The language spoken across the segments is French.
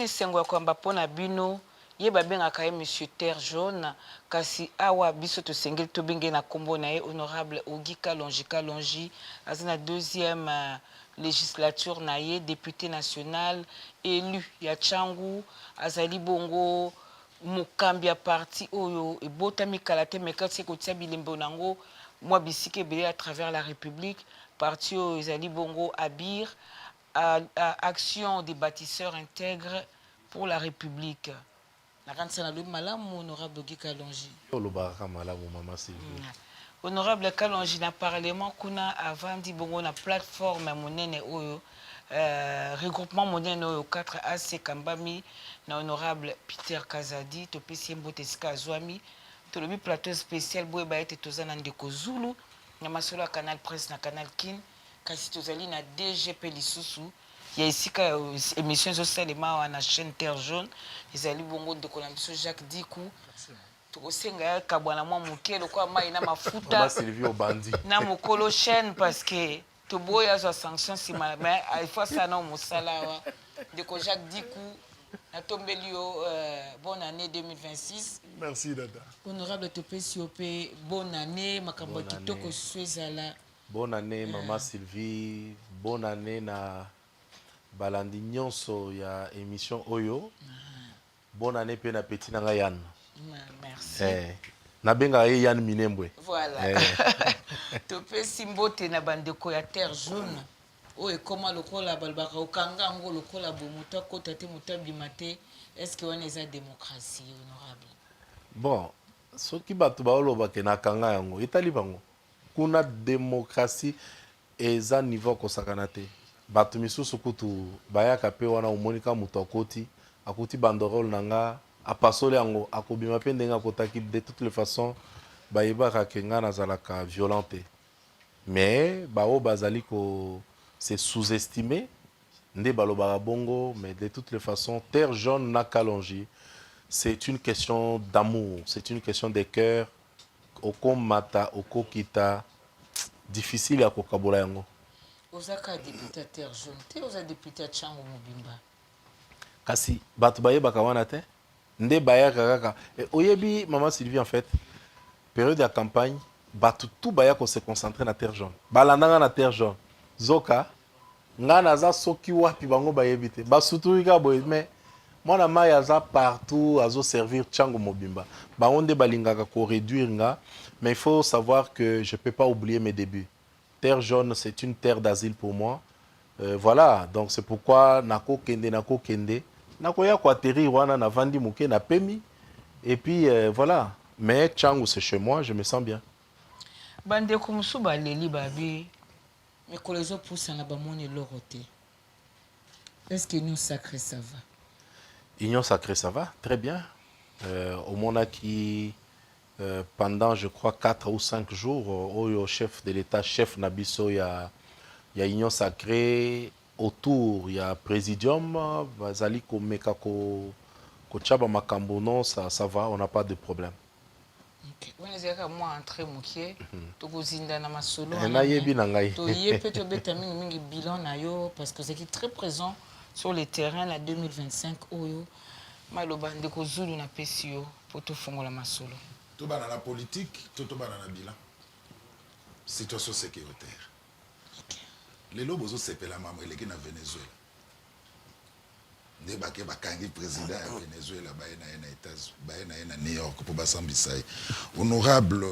moni sengo ya kwamba pona bino ye babengaka ye monsieur Terre Jaune kasi awa biso tosengeli tobenge na kombo na ye honorable Ogi Kalonji azana deuxième législature na ye député national élu ya Tchangu azali bongo mokambi ya parti oyo ebotami kala te mekati kotia bilembo nango mwa bisika ebele à travers la République parti oyo ezali bongo ABIR Action des bâtisseurs intègres pour la République. Honorable Ogi Kalonji. Honorable Kalonji na parlement kuna avant di bongo na plateforme monene oyo regroupement monene oyo 4AC Kambami na honorable Peter Kazadi to pesi mbote sika azwami to lobi plateau spécial boye ba ete tozana ndeko Zulu na masolo ya Canal Presse na Canal Kin kasi tozali na DGP lisusu ya isika émission zosalema na chaîne Terre Jaune ezali bongo ndeko na biso Jacques Dikou tokosenga ya kabwana mwa muke lokwa mai na mafuta na mokolo chaîne parce que toboya zo sanction sima mais il faut ça non mosala wa ndeko Jacques Dikou na tombeli yo bonne année 2026. Merci dada. Honorable Topesi Opé bonne année makambo kitoko swezala. Bonne année maman Sylvie, bonne année na balandi nyonso ya émission oyo. Bonne année pe na petit nanga Yann. Merci. Na benga ye Yann Minembwe. Voilà. Topesi mbote na bandeko ya Terre Jaune. Oye koma lokola balbaka okanga ngo lokola bomuta kota te mutambi mate. Est-ce que on est à démocratie honorable? Bon, soki batu baoloba ke na kanga yango etali bango. Kuna démocratie eza niveau kosakana te. Batu misusu kutu bayaka pe wana umonika mutu akoti akuti bandorole nanga apasole yango akobima pe ndenga kotaki de toutes les façons bayebaka ke nga nazalaka violente. Mais bao bazali ko c'est sous-estimé nde balobaka bongo mais de toutes les façons Terre Jaune na Kalonji c'est une question d'amour, c'est une question de cœur. Okomata okokita difficile ya kokabola yango. Ozaka député Terre Jaune te oza député Tchangu Mobimba. Kasi batu bayebaka wana te nde bayaka kaka oyebi maman Sylvie en fait période de campagne batu tout bayako se concentrer na Terre Jaune balandanga na Terre Jaune zoka nga naza soki wapi bango bayebi te basutuika boye mais mwana mai aza partout azo servir Tchangu Mobimba bango nde balingaka ko réduire nga mais il faut savoir que je peux pas oublier mes débuts. Terre Jaune c'est une terre d'asile pour moi. Voilà, donc c'est pourquoi nako kende nakoya ko atterrir wana na vandi muke na pemi et puis voilà, mais Tchangu c'est chez moi, je me sens bien. Bande ko musuba leli babi mais ko les autres poussent na bamoni loroté. Est-ce que nous sacré ça va? Union sacrée ça va très bien. Au monde qui pendant je crois 4 ou 5 jours au chef de l'état chef Nabiso il y a Union sacrée autour il y a présidium bazali ko meka ko chaba makambo non ça va on n'a pas de problème. OK. On est à moi entrer mukie to kozinda na masolo na yebi na ngai. To yepe to beta mingi bilan na yo parce que c'est qui très présent sur le terrain la 2025 oyo maloba ndeko Zulu na pesio pour to fongola masolo. To bana la politique, to bana na bilan. Situation sécuritaire. Les lobos sepela maman eleki na Venezuela. Nde bake bakangi président ya Venezuela baena na États-Unis, baena na New York pour basambisa. Honorable,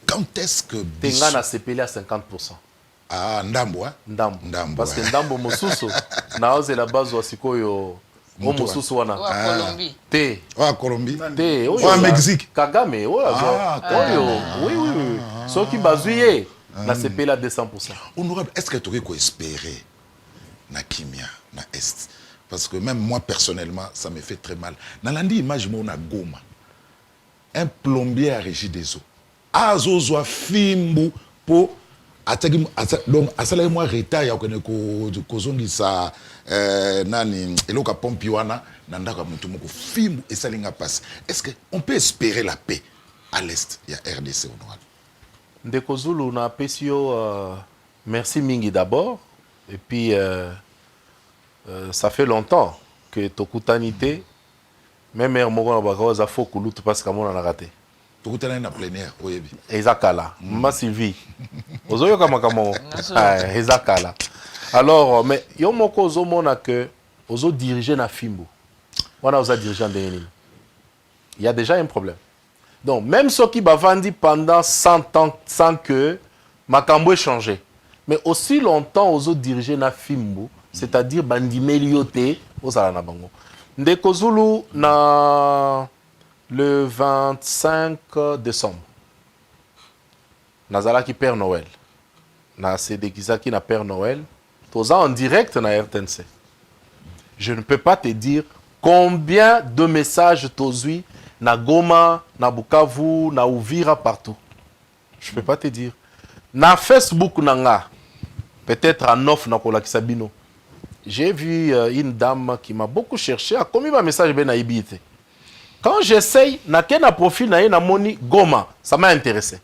quand est-ce que Tenga na sepela à 50%? Ah, ndambo hein? Ndambo. Parce que ndambo mosusu na oze la base wa sikoyo o mosusu wana. Wa Colombie. Te. Wa Colombie. Te. Wa Mexique. Kagame. Oui. Ceux qui bazuye na sepela 200%. Honorable, est-ce que tu aurais espérer na Kimia, na Est? Parce que même moi personnellement, ça me fait très mal. Dans l'andi image moi na Goma. Un plombier à régie des eaux. Azozwa fimbu po ataki donc asala moi retard ya ko zongisa nani eloka pompi wana na ndaka mutu moko fimbu esalinga passe. Est-ce que on peut espérer la paix à l'Est? Il y a RDC honorable. Ndeko Zulu na pesio merci mingi d'abord et puis ça fait longtemps que tokutanité même air moko na bakaoza faux kulutu parce que mona na raté tokutana na plénière oyebi ezakala ma Sylvie ozoyoka makambo ezakala alors mais yo moko ozomona que ozo diriger na fimbo wana oza dirigeant ndenge nini il y a déjà un problème donc même ceux qui bavandi pendant 100 ans sans que makambo ait changé mais aussi longtemps ozo diriger na fimbo c'est-à-dire bandimeli yo te ozala na bango ndeko Zulu na le 25 décembre nazalaki Père Noël na sedekisaki na Père Noël toza en direct na RTNC je ne peux pas te dire combien de messages tozui na Goma na Bukavu na Uvira partout je peux pas te dire na Facebook nanga peut-être en off na kolakisa bino j'ai vu une dame qui m'a beaucoup cherché a commis un message ben naibité quand j'essaye na ken na profil na ye na moni Goma ça m'a intéressé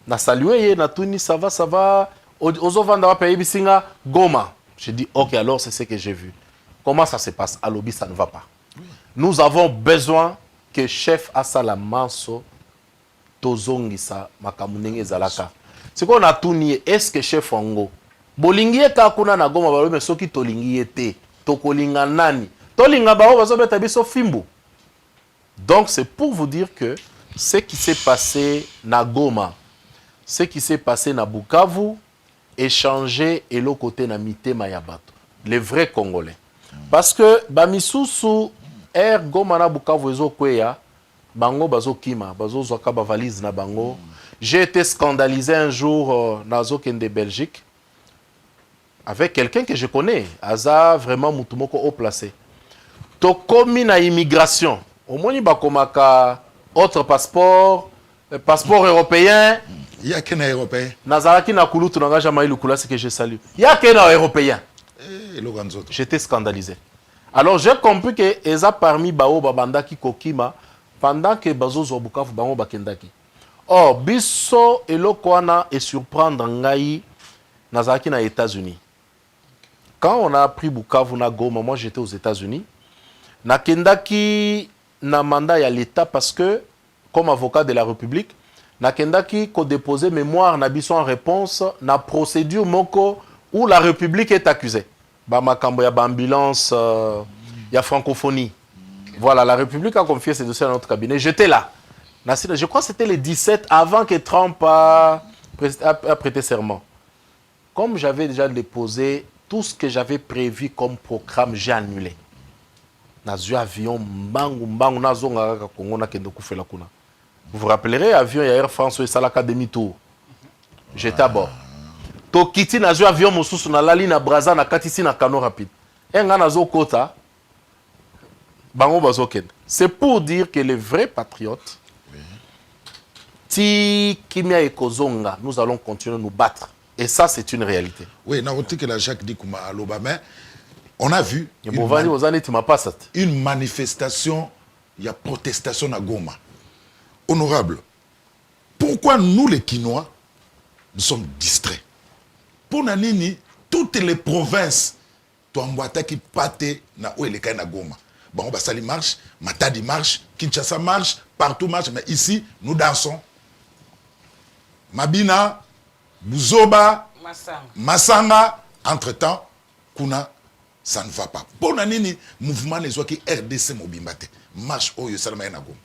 na salué ye na tuni ça va ozo vanda wa paye bisinga Goma j'ai dit OK alors c'est ce que j'ai vu comment ça se passe à lobby ça ne va pas nous avons besoin que chef asala manso tozongisa makamunenge zalaka c'est qu'on a tuni est-ce que chef wango bolingi ka kuna na Goma balo me soki tolingi te tokolinga nani tolinga bao bazo beta biso fimbo donc c'est pour vous dire que ce qui s'est passé na Goma ce qui s'est passé na Bukavu échangé et l'autre côté na mitema ya bato les vrais Congolais parce que bamisusu air Goma na Bukavu ezo kweya bango bazo kima bazo zwaka ba valise na bango j'ai été scandalisé un jour nazo kende Belgique avec quelqu'un que je connais, Aza vraiment mutumoko haut placé. Tokomi na immigration. Au moins il bakomaka autre passeport, passeport européen. Il y a qu'un européen. Nazaraki na kulutu na jamais lukula ce que je salue. Il y a qu'un européen. J'étais scandalisé. Alors j'ai compris que eza parmi bao babandaki kokima pendant que bazo zo Bukavu bango bakendaki. Or biso eloko wana et surprendre ngai nazaraki na États-Unis. Quand on a appris Bukavu na Goma, moi j'étais aux États-Unis. Na kendaki na mandat ya l'État parce que, comme avocat de la République, na kendaki ko déposer mémoire na biso en réponse na procédure moko où la République est accusée. Ba makambo ya ambulance, ya francophonie. Voilà, la République a confié ces dossiers à notre cabinet. J'étais là. Je crois que c'était le 17 avant que Trump a prêté serment. Comme j'avais déjà déposé tout ce que j'avais prévu comme programme, j'ai annulé. Nazu avion mbangu nazonga ka Congo na kendo kufela kuna. Vous vous rappellerez avion ya Air France et Salaka demi-tour. J'étais à bord. Tokiti nazu avion mosusu na lali na Braza na katisi na kano rapide. Enga nazo kota bango bazoken. C'est pour dire que les vrais patriotes ti kimia ekozonga, nous allons continuer à nous battre. Et ça, c'est une réalité. Oui, que la Jacques dit mais on a vu une manifestation, il y a protestation à Goma. Honorable, pourquoi nous les Kinois, nous sommes distraits? Pour Nanini, toutes les provinces, qui pâtent na Goma. Bon, Sali marche, Matadi marche, Kinshasa marche, partout marche, mais ici, nous dansons. Mabina, Buzoba, Masanga, entre-temps, Kuna, ça ne va pas. Pour Nanini, mouvement les qui RDC Mobimbate, marche Oyo Salamayanagom.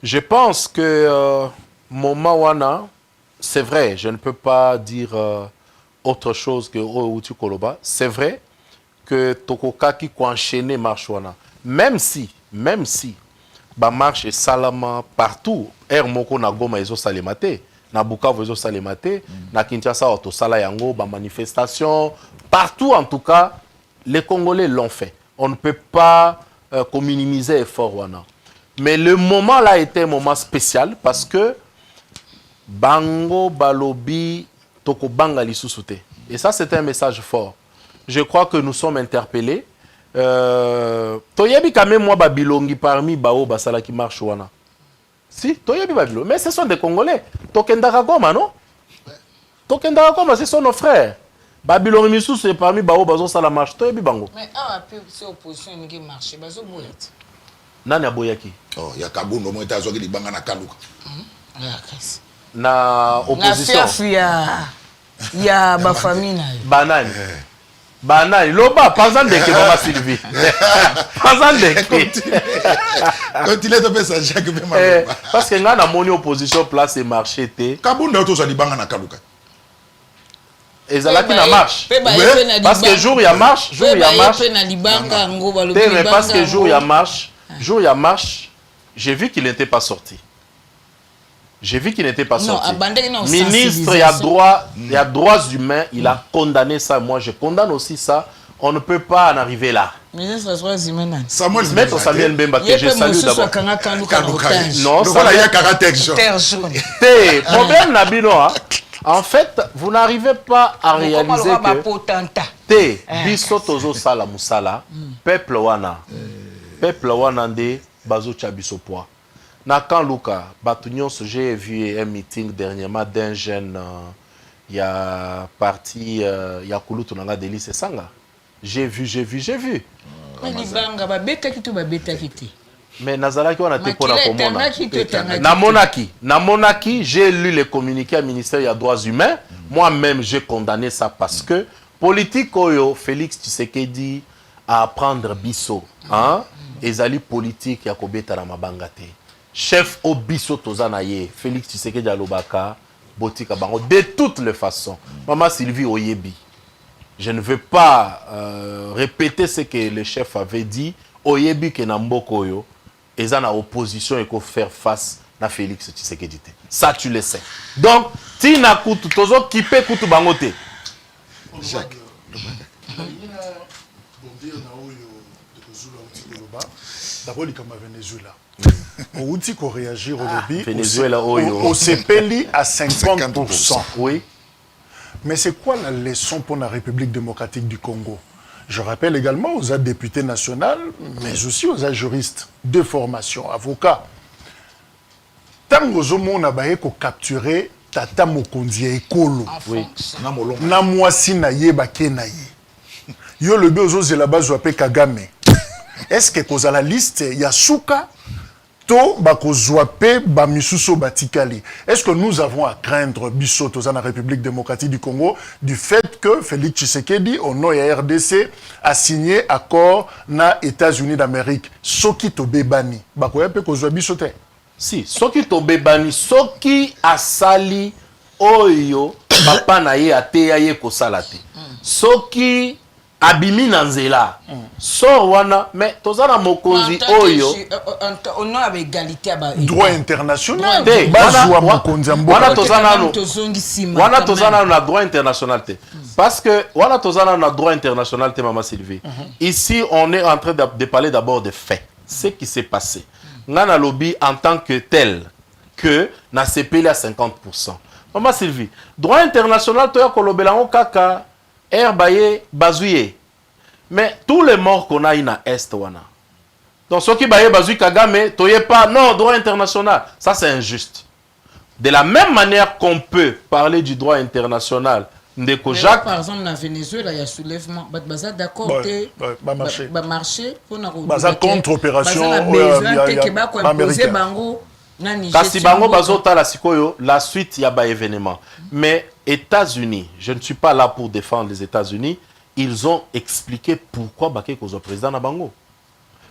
Je pense que moment wana, c'est vrai, je ne peux pas dire autre chose que Outu Koloba. C'est vrai que Tokokaki ko enchaîner marche wana. Même si, ba marche et salama partout, Air Moko na Goma ezo salemate. Na Bukavu ezo salemate, na Kinshasa auto sala yango ba manifestation partout en tout cas les Congolais l'ont fait. On ne peut pas minimiser l'effort wana. Mais le moment là était un moment spécial parce que bango balobi toko banga lisusu. Et ça c'est un message fort. Je crois que nous sommes interpellés. Toyebi quand même moi babilongi parmi bao basala qui marche wana. Si, mais ce sont des Congolais. Tokendaka Goma, non? Tokendaka Goma, ce sont nos frères. Babylon Missou c'est parmi bao bazo sala marche to yebi bango. Mais ah c'est opposition qui marche bazo boyet. Nani aboyaki? Oh, ya Kabundo mo eta zoki libanga na Kaluka. Na opposition. Ya ba famille na. Banani. Banani loba pas de que Maman Sylvie. Pas de Continue de faire ça Jacques Bema. Parce que nga na moni opposition place et marché té. Kabundo to zo libanga na Kaluka. Ezalaki na marche. Parce que jour il y a marche, jour il y a marche. Mais parce que jour il y a marche, j'ai vu qu'il n'était pas sorti. J'ai vu qu'il n'était pas sorti. Ministre, il y a droits humains, il a condamné ça. Moi, je condamne aussi ça. On ne peut pas en arriver là. Ministre des droits humains. Maître Samuel Mbemba, que je salue d'abord. Non, ça il y a caractère jaune. Problème Nabino, en fait, vous n'arrivez pas à réaliser que biso tozo sala musala, peuple wana nde bazo chabiso poa. Na kan Luka, Batunion, j'ai vu un meeting dernièrement d'un jeune, il y a parti, il y a Koulou Tunanga Deli, c'est Sanga. J'ai vu. Mais Nazalaki, on a été pour la commune. Namonaki, j'ai lu les communiqués à ministère des droits humains. Moi-même, j'ai condamné ça parce que politique, Félix Tshisekedi à prendre biso. Ezali politique, Yakobeta Ramabangate. Chef au biso Tozanaye, Félix Tshisekedi Alobaka, Botika Bango, de toutes les façons. Maman Sylvie Oyebi. Je ne veux pas répéter ce que le chef avait dit. Oyebi ke Namboko yo, ezana opposition et qu'on faire face à Félix Tshisekedi. Ça tu le sais. Donc, Tina Koutou, Tozo Kipe Koutou Bangote. Jacques. D'abord, il y a Venezuela. Au outil qu'on réagit au lobby, Venezuela, au CPLI à 50%. Oui. Mais c'est quoi la leçon pour la République démocratique du Congo? Je rappelle également aux députés nationaux, mais aussi aux juristes de formation, avocats. Tango Zomo n'a pas capturé Tata Mokonzi Ekolo. Oui. Na mwasi na yeba ke na ye. Yo le bezo zela bazo ape Kagame. Est-ce que cause à la liste Yasuka to bakozwape bamisuso batikali? Est-ce que nous avons à craindre bisoto dans la République démocratique du Congo du fait que Félix Tshisekedi au nom de la RDC a signé accord na États-Unis d'Amérique? Soki to bebani bakoya pe kozwa bisote. Si, soki to bebani, soki asali oyo papa na ye ateya ye kosalate. Soki abimi nanzela so wana mais tozana mokonzi oyo on a égalité à droit international wana tozana na droit international te parce que wana tozana na droit international te Maman Sylvie. Ici on est en train de parler d'abord de faits, ce qui s'est passé. Ngana lobby en tant que tel que na CPL à 50%. Maman Sylvie, droit international toya kolobelango kaka Baye Bazouye. Mais tous les morts qu'on a na Est wana. Donc ceux qui Baye Bazouye Kagame, toye pas non droit international, ça c'est injuste. De la même manière qu'on peut parler du droit international, Ndeko Jacques par exemple dans Venezuela il y a soulèvement, baza d'accord ba marché pour na baza contre opération bango. Kasi bango bazota la sikoyo la suite ya ba événement. Mais États-Unis, je ne suis pas là pour défendre les États-Unis, ils ont expliqué pourquoi baké kozo président na bango.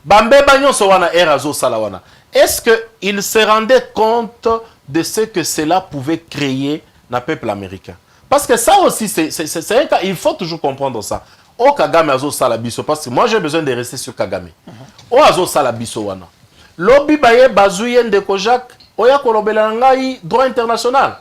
Bambe banyo so wana erazo salawana. Est-ce que ils se rendaient compte de ce que cela pouvait créer na peuple américain? Parce que ça aussi c'est un cas, il faut toujours comprendre ça. O Kagame azo sala biso parce que moi j'ai besoin de rester sur Kagame. O azo sala biso wana. Lobby Baye Bazouye Ndeko Jacques, oya kolobela ngai droit international.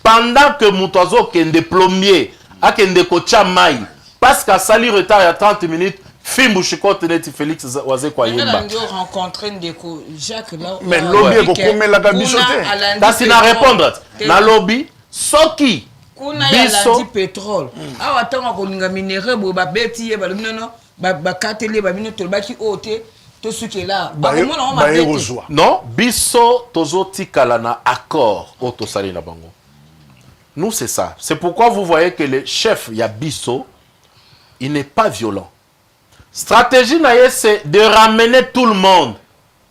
Pendant que Moutazo kende plombier, a kende kocha mai, parce qu'à sali retard à 30 minutes, Fimbu Chikote neti Félix Waze kwa yemba. On a rencontré Ndeko Jacques là. Mais lobby est comme la gabichoté. Kasi na répondre. Na lobby, soki. Kuna ya landi pétrole. Awa tanga kolinga minéraux bo ba beti ye ba non ba katele ba bino tolbaki ote. Non, biso tozo tikala na accord o tosali na bango. Nous, c'est ça. C'est pourquoi vous voyez que le chef Yabiso, il n'est pas violent. Stratégie, c'est de ramener tout le monde.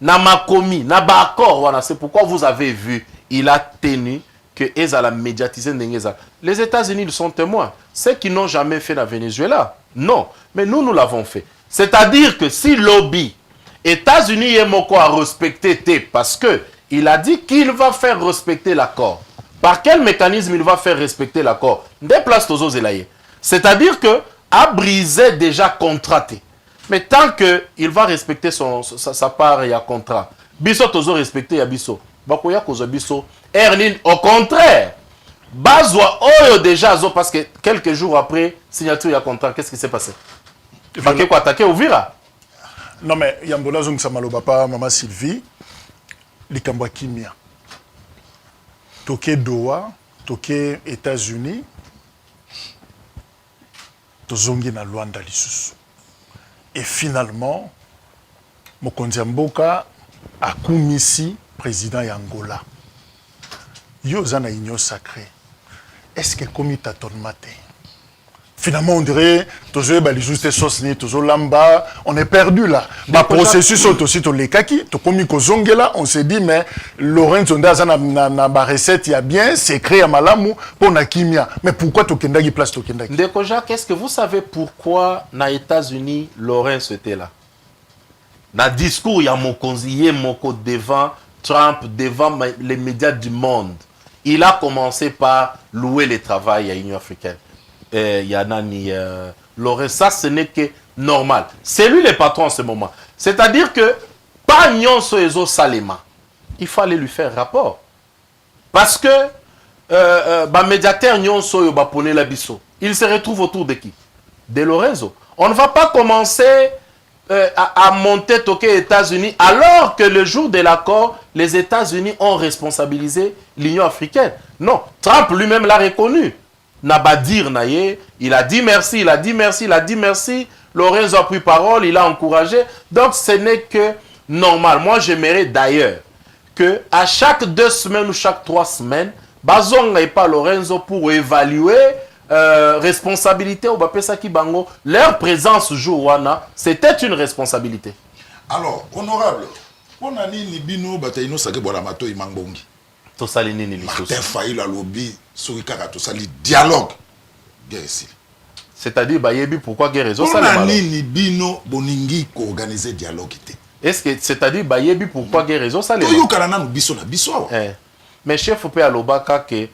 Na makomi, na bakor, voilà. C'est pourquoi vous avez vu, il a tenu que Ezala médiatisé Ndengeza. Les États-Unis, ils sont témoins. Ceux qui n'ont jamais fait la Venezuela, non. Mais nous l'avons fait. C'est-à-dire que si lobby, États-Unis et Moko a respecté T, parce que il a dit qu'il va faire respecter l'accord. Par quel mécanisme il va faire respecter l'accord? Déplace Tozo Zelaye. C'est-à-dire que a brisé déjà contraté. Mais tant qu'il va respecter sa part et a contrat, Bisso Tozo respecté Yabiso. Bakoya Kozo Bisso. Ernin, au contraire. Bazwa Oyo déjà, parce que quelques jours après signature ya contrat, qu'est-ce qui s'est passé? Baké quoi attaquer Ouvira? Non mais Yambola Zong Samaloba pas Maman Sylvie, Likambwa Kimia. Toké Doha, Toké États-Unis, Tozongi na Luanda lisusu. Et finalement, Mokonzi Mboka a commissi président Yangola. Yozana union sacrée. Est-ce que comme il tâtonne matin? Finalement, on dirait, toujours les justes sosni, toujours lamba, on est perdu là. Le processus est aussi tout les kaki, tout comme là, on s'est dit, mais Lorenzo Ndaza na recette, il y a bien, c'est créé à Malamu pour na kimia. Mais pourquoi Tokendagi place Tokendagi? Ndeko Jacques, est-ce que vous savez pourquoi na États-Unis, Lorenzo était là? Na discours, il y a Mokonzi, Moko devant Trump, devant les médias du monde. Il a commencé par louer le travail à l'Union africaine. Yanani, Lorenzo, ça ce n'est que normal. C'est lui le patron en ce moment. C'est-à-dire que pas Nyonso Ezo Salema. Il fallait lui faire rapport. Parce que médiateur Nyonso Yo Bapone Labiso, il se retrouve autour de qui? De Lorenzo. On ne va pas commencer à monter toquer États-Unis alors que le jour de l'accord, les États-Unis ont responsabilisé l'Union africaine. Non, Trump lui-même l'a reconnu. Nabadir Naye, il a dit merci, il a dit merci, il a dit merci. Lorenzo a pris parole, il a encouragé. Donc ce n'est que normal. Moi j'aimerais d'ailleurs que à chaque 2 semaines ou chaque 3 semaines, Bazong n'ait pas Lorenzo pour évaluer responsabilité au Bapesaki Bango. Leur présence Jouana, c'était une responsabilité. Alors, honorable, on a ni bino bataino sake bolamato imangbongi. To salini ni Martin Faïla lobby Soukara to sali dialogue. C'est-à-dire bayebi pourquoi guerre raison ça on a ni bino boningi ko organiser dialogue té. Est-ce que c'est-à-dire bayebi pourquoi guerre raison ça les yo karana no biso na biso. Mais chef pe alobaka ke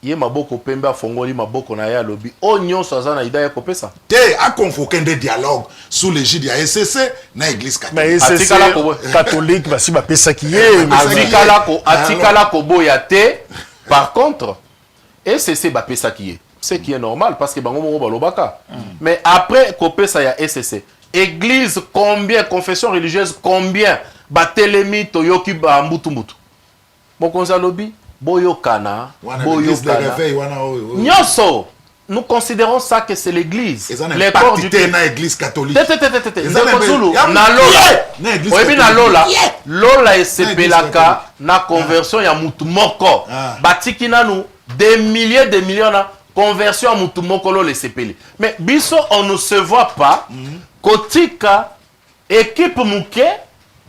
ye maboko pembe afongoli maboko na ya lobby onyo sazana ida ya kopesa te a convoquer des dialogues sous l'égide ya SCC na église catholique. Mais SCC catholique basi ba pesa ki ye atikala ko boya te. Par contre SCC ba pesa ki ye, ce qui est normal parce que bango mo balobaka. Mais après kopesa ya SCC église combien, confession religieuse combien, ba telemi toyoki ba mbutu mbutu mokonza lobby boyokana boyokana nyoso. Nous considérons ça que c'est l'église. Les corps du l'église catholique. Lola esepelaka na conversion ya mutu moko. Batiki nanu des milliers de millions na conversion ya mutu moko lo esepeli. Mais biso on ne se voit pas kotika équipe muke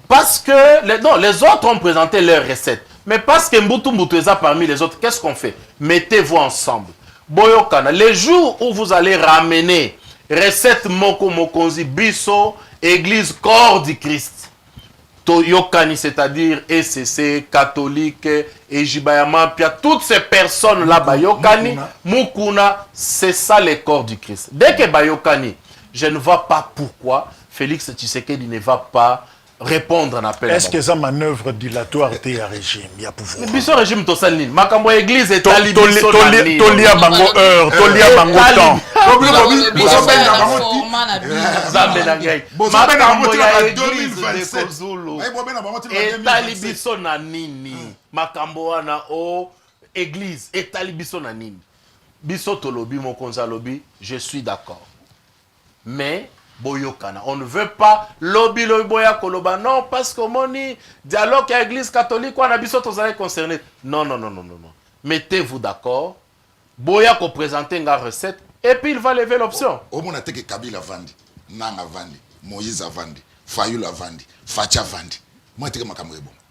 parce que les autres ont présenté leurs recettes. Mais parce que Mbutu Mbutu est parmi les autres, qu'est-ce qu'on fait? Mettez-vous ensemble. Boyokana, les jours où vous allez ramener recette Moko Mokonzi Biso, église corps du Christ, Toyokani, c'est-à-dire SCC, catholique, Ejibayama, Pia, toutes ces personnes là, Bayokani, Mukuna, c'est ça les corps du Christ. Dès que Bayokani, je ne vois pas pourquoi Félix Tshisekedi ne va pas répondre à un appel. Est-ce que ça manœuvre dilatoire à régime? Il y a pouvoir. Mais ce régime tosalini. Makambo église est Tolia bango heure, tolia bango temps. Makambo ya église de Kozulu. Etalibiso na nini. Makambo wana o église etalibiso na nini. Biso tolobi mokonza lobi, je suis d'accord. Mais Boyokana. On ne veut pas lobby boya koloba. Non, parce que moni dialogue à l'église catholique, on a besoin de concerné. Non. Mettez-vous d'accord boya ko présenter une recette et puis il va lever l'option. Au moins, que Kabila vandi, Nanga vandi, Moïse vandi, Fayula vandi, Facha vandi. Moi, je suis bon.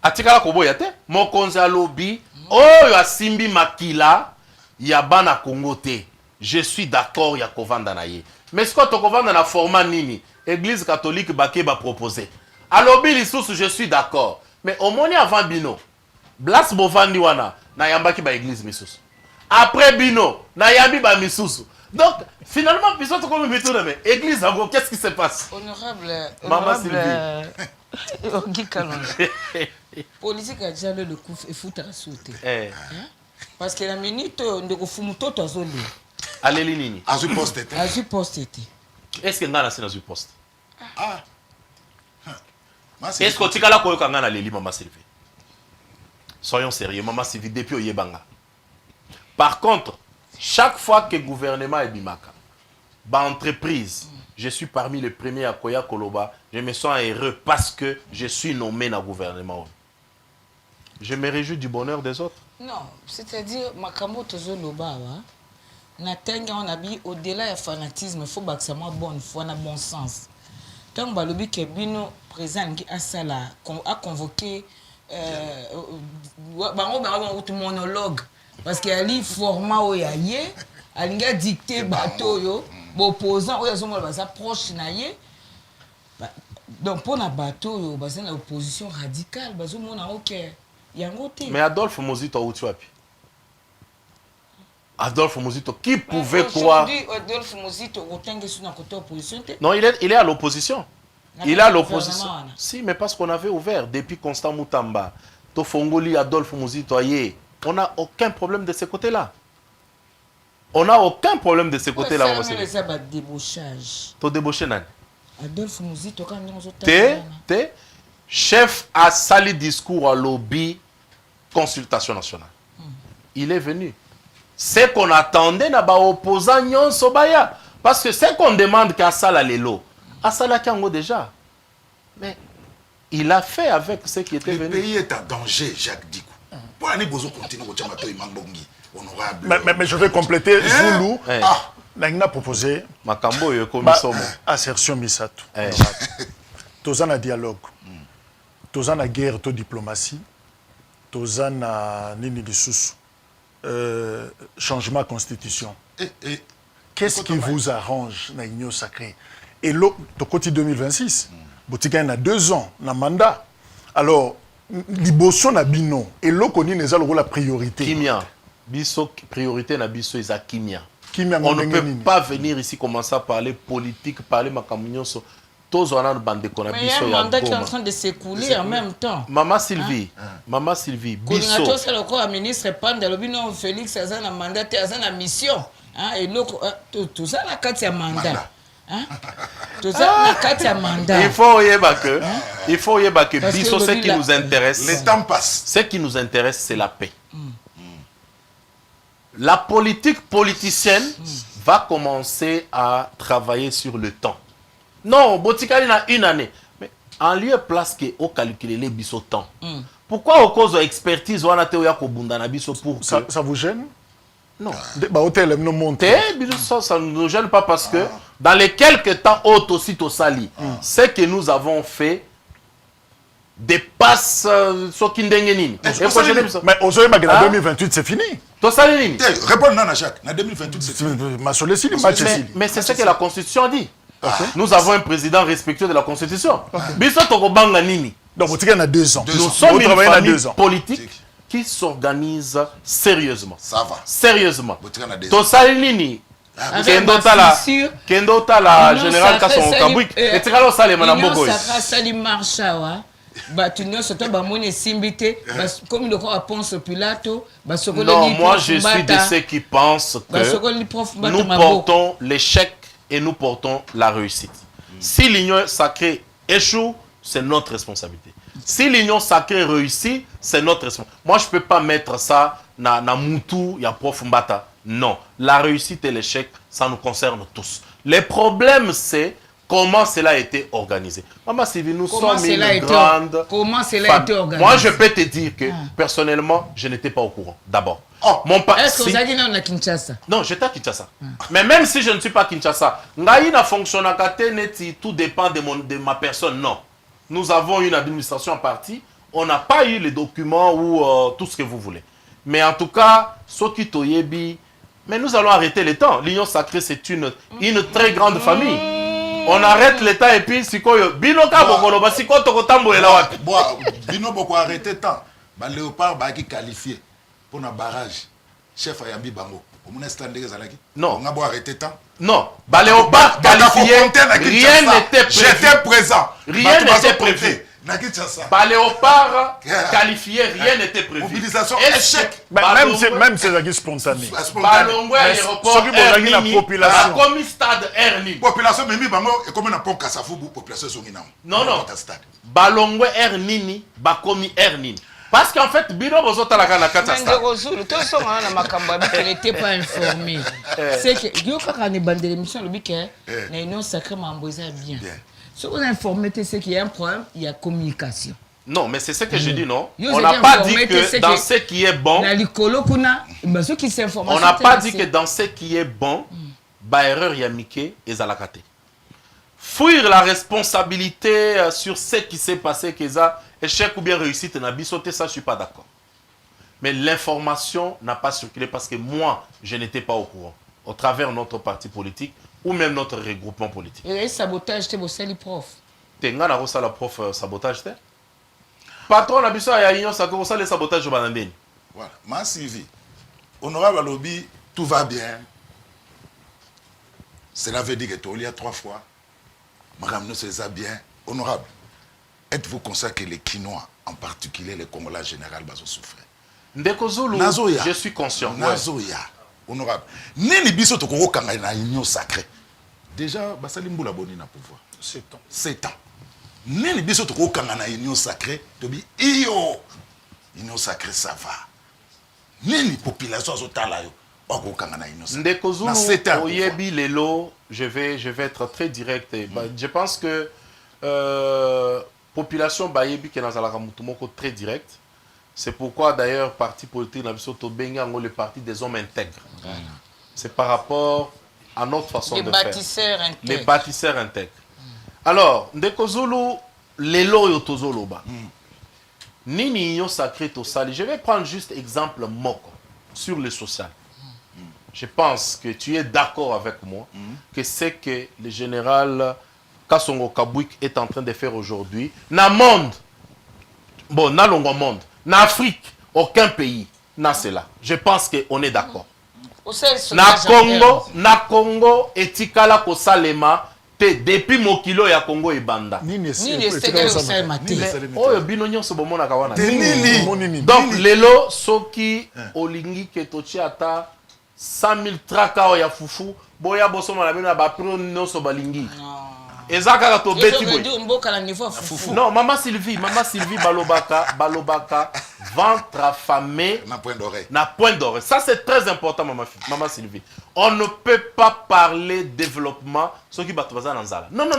Atikala ko boya te, mokonzi alobi, oyo asimbi makila ya bana Congo te. Je suis d'accord ya kovanda na ye. Mais ce que tu kovanda na format nini, Église catholique bake ba proposer. Alobi lisusu je suis d'accord. Mais au moins avant bino, Blas bovandi wana na yambaki ba église misusu. Après bino, na yambi ba misusu. Donc finalement biso to comme bito mais église abo qu'est-ce qui se passe? Honorable Maman Sylvie. Ogi Kalonji. Politique a déjà le coup et foutre à sauter. Parce que la minute de kufumuto tozoli. Aleli nini? Azu poste. Azu poste. Est-ce que ngana sina zu poste? Ah. Est-ce que tu as la koyoka ngana leli Maman Sylvie? Soyons sérieux, Maman Sylvie depuis oyebanga. Par contre, chaque fois que le gouvernement est bimaka, entreprise, je suis parmi les premiers à Koya Koloba, je me sens heureux parce que je suis nommé dans le gouvernement. Je me réjouis du bonheur des autres. Non, c'est-à-dire, Makambo Tozo Loba, on a au-delà du fanatisme, il faut que ça soit bonne foi, bon sens. Tant que le Kebino présent a convoqué monologue, parce qu'il y a un format où il y a un dicté bateau, opposant, où il y a proche. Donc pour un bateau, il y a une opposition radicale, mais Adolphe Mozito, où tu as pu? Adolphe Mozito, qui pouvait croire? Adolphe Mozito, opposition. Non, il est à l'opposition. Il est à l'opposition. Si, mais parce qu'on avait ouvert depuis Constant Moutamba, Tofongoli, Adolphe Mozito, on n'a aucun problème de ce côté-là. On n'a aucun problème de ce côté-là. C'est un débauchage. Tu débauché, Nani? Adolphe Mozito, quand nous T'es chef à sali discours à lobby consultation nationale. Il est venu. C'est qu'on attendait na ba opposant nyon sobaya. Parce que c'est qu'on demande qu'à Sala Lelo. À Sala Kango déjà. Mais il a fait avec ce qui était venu. Le pays est en danger, Jacques Dikou. Pour aller besoin continuer au Tchamato Imambongi. Honorable. Mais je vais compléter. Zoulou. N'a proposé. Makambo yokomisomo. Assertion Misato. Tozana dialogue. Tozana guerre, to diplomatie. Tozana nini lisusu. Changement constitution. Qu'est-ce qui vous arrange dans l'Union sacrée? Et l'autre, côté 2026, Botika a 2 ans, na mandat. Alors, Liboso na bino, et l'autre, on a la priorité. Kimia, biso priorité na biso is a Kimia. On ne peut pas venir ici commencer à parler politique, parler makamignon. Tous on a une bande de mais il y a un mandat qui est en train de s'écouler en même temps. Maman Sylvie, Maman Sylvie, biso. Quand on a le ministre Panda, le bino Félix a un mandat, a une mission. Et l'autre, tout ça, la carte a mandat. Tout ça, la carte a mandat. Il faut y que biso, ce qui nous intéresse. Le temps passe. Ce qui nous intéresse, c'est la paix. La politique politicienne va commencer à travailler sur le temps. Non, Botikali a 1 année. Mais en lieu et place que au calculer les biso temps. Pourquoi au cause de l'expertise on a théoria ko bunda na biso pour ça vous gêne? Non. Ça ne nous gêne pas parce que dans les quelques temps aussi sali, ce que nous avons fait dépasse ce qui n'est pas. Mais aujourd'hui, en 2028, c'est fini. Réponds non à Jacques. En 2028, c'est fini. Mais c'est ce que la Constitution dit. Nous avons un président respectueux de la Constitution. Donc, vous avez 2 ans. Nous sommes une famille politique qui s'organise sérieusement. Ça va. Sérieusement. Tosalini. Kendo Tala, général Kasson Kabouik. Et tu as ça, les manambogo. Non, moi je suis de ceux qui pensent que nous portons l'échec et nous portons la réussite. Si l'union sacrée échoue, c'est notre responsabilité. Si l'union sacrée réussit, c'est notre responsabilité. Moi, je ne peux pas mettre ça na Moutou, il y a prof Mbata. Non. La réussite et l'échec, ça nous concerne tous. Le problème, c'est comment cela a été organisé. Maman Sylvie, nous sommes une grande Comment cela a été organisé? Moi, je peux te dire que, personnellement, je n'étais pas au courant, d'abord. Est-ce que vous avez dit non à Kinshasa? Non, j'étais à Kinshasa. Mais même si je ne suis pas à Kinshasa, Ngaïna fonctionne à Kateneti, tout dépend de ma personne, non. Nous avons une administration en partie, on n'a pas eu les documents ou tout ce que vous voulez. Mais en tout cas, Soki Toyebi, mais nous allons arrêter le temps. L'Union sacrée, c'est une très grande famille. On arrête le temps et puis, Sikoyo, Binoka Bokoloba, Siko Tokotambo et la Bino Boko arrêté temps. Bah, Léopard, bah, qui qualifié pour un barrage. Chef Ayambi Bango. Non. On a beau arrêter temps. Non. Bah, Léopard qualifié, rien n'était prévu. J'étais présent. Rien n'était prévu. Bah, Léopard qualifié, rien n'était prévu. Mobilisation, échec. Même c'est la spontané. Balongo aéroport Ernini, population. comme stade Ernini. Population, mais Bango, et comme on a pont Kassafou, population Zonginam. Non. Balongo Ernini, Bakomi Ernini. Parce qu'en fait, Bino Bozota la Kana Katasta. Elle n'était pas informée. C'est que, il y a une bande d'émission, le biquet, mais non sacrément bien. Si vous informez, c'est qu'il y a un problème, il y a communication. Non, mais c'est ce que je dis, non. On n'a pas dit que dans ce qui est bon. On n'a pas dit que dans ce qui est bon, erreur Yamike et Zalakate. Fuir la responsabilité sur ce qui s'est passé, que ça, échec ou bien réussite, n'a pas sauté, ça, je ne suis pas d'accord. Mais l'information n'a pas circulé parce que moi, je n'étais pas au courant. Au travers de notre parti politique ou même notre regroupement politique. Et sabotage, c'était le prof. Tu as la prof sabotage, t'es? Patron, la biso ya union, ça commence le sabotage au Banandeni. Voilà. Ma Sylvie, honorable lobby, tout va bien. Cela veut dire que tu as 3 fois. Madame, nous c'est ça bien. Honorable, êtes-vous conscient que les Quinois, en particulier les Congolais en général, vont souffrir? Ndeko Zulu, je suis conscient. Nazoya, honorable. Nini biso to koko kanga na union sacrée. Déjà, basali mbula boni na pouvoir. 7 ans. Nini biso to koko kanga na union sacrée, to bi iyo. Union sacrée ça va. Nini population azotala yo. Ndeko Zulu, oyebi lelo, je vais être très direct. Je pense que population bayebi qui est dans la mutumoko très direct. C'est pourquoi d'ailleurs parti politique na biso to benga ngo le parti des hommes intègres. C'est par rapport à notre façon de faire. Les bâtisseurs intègres. Alors, Ndeko Zulu, lelo yo tozoloba. Nini yo sacré to sali. Je vais prendre juste exemple moko sur le social. Je pense que tu es d'accord avec moi que c'est que le général Kassongo Kabouik est en train de faire aujourd'hui. Na monde, bon, na longo monde, na Afrique, aucun pays n'a cela. Je pense qu'on est d'accord. Na Congo, etikala ko salema te depuis mokilo ya Congo et Banda. Donc lelo soki olingi ke tochi ata 100 000 traka ya fufu boya boso malabina ba pro noso balingi. Ezaka to beti boy. Non, maman Sylvie balobaka ventre affamé na point d'oreille. Ça c'est très important maman Sylvie. On ne peut pas parler développement ce qui bat dans nzala. Non.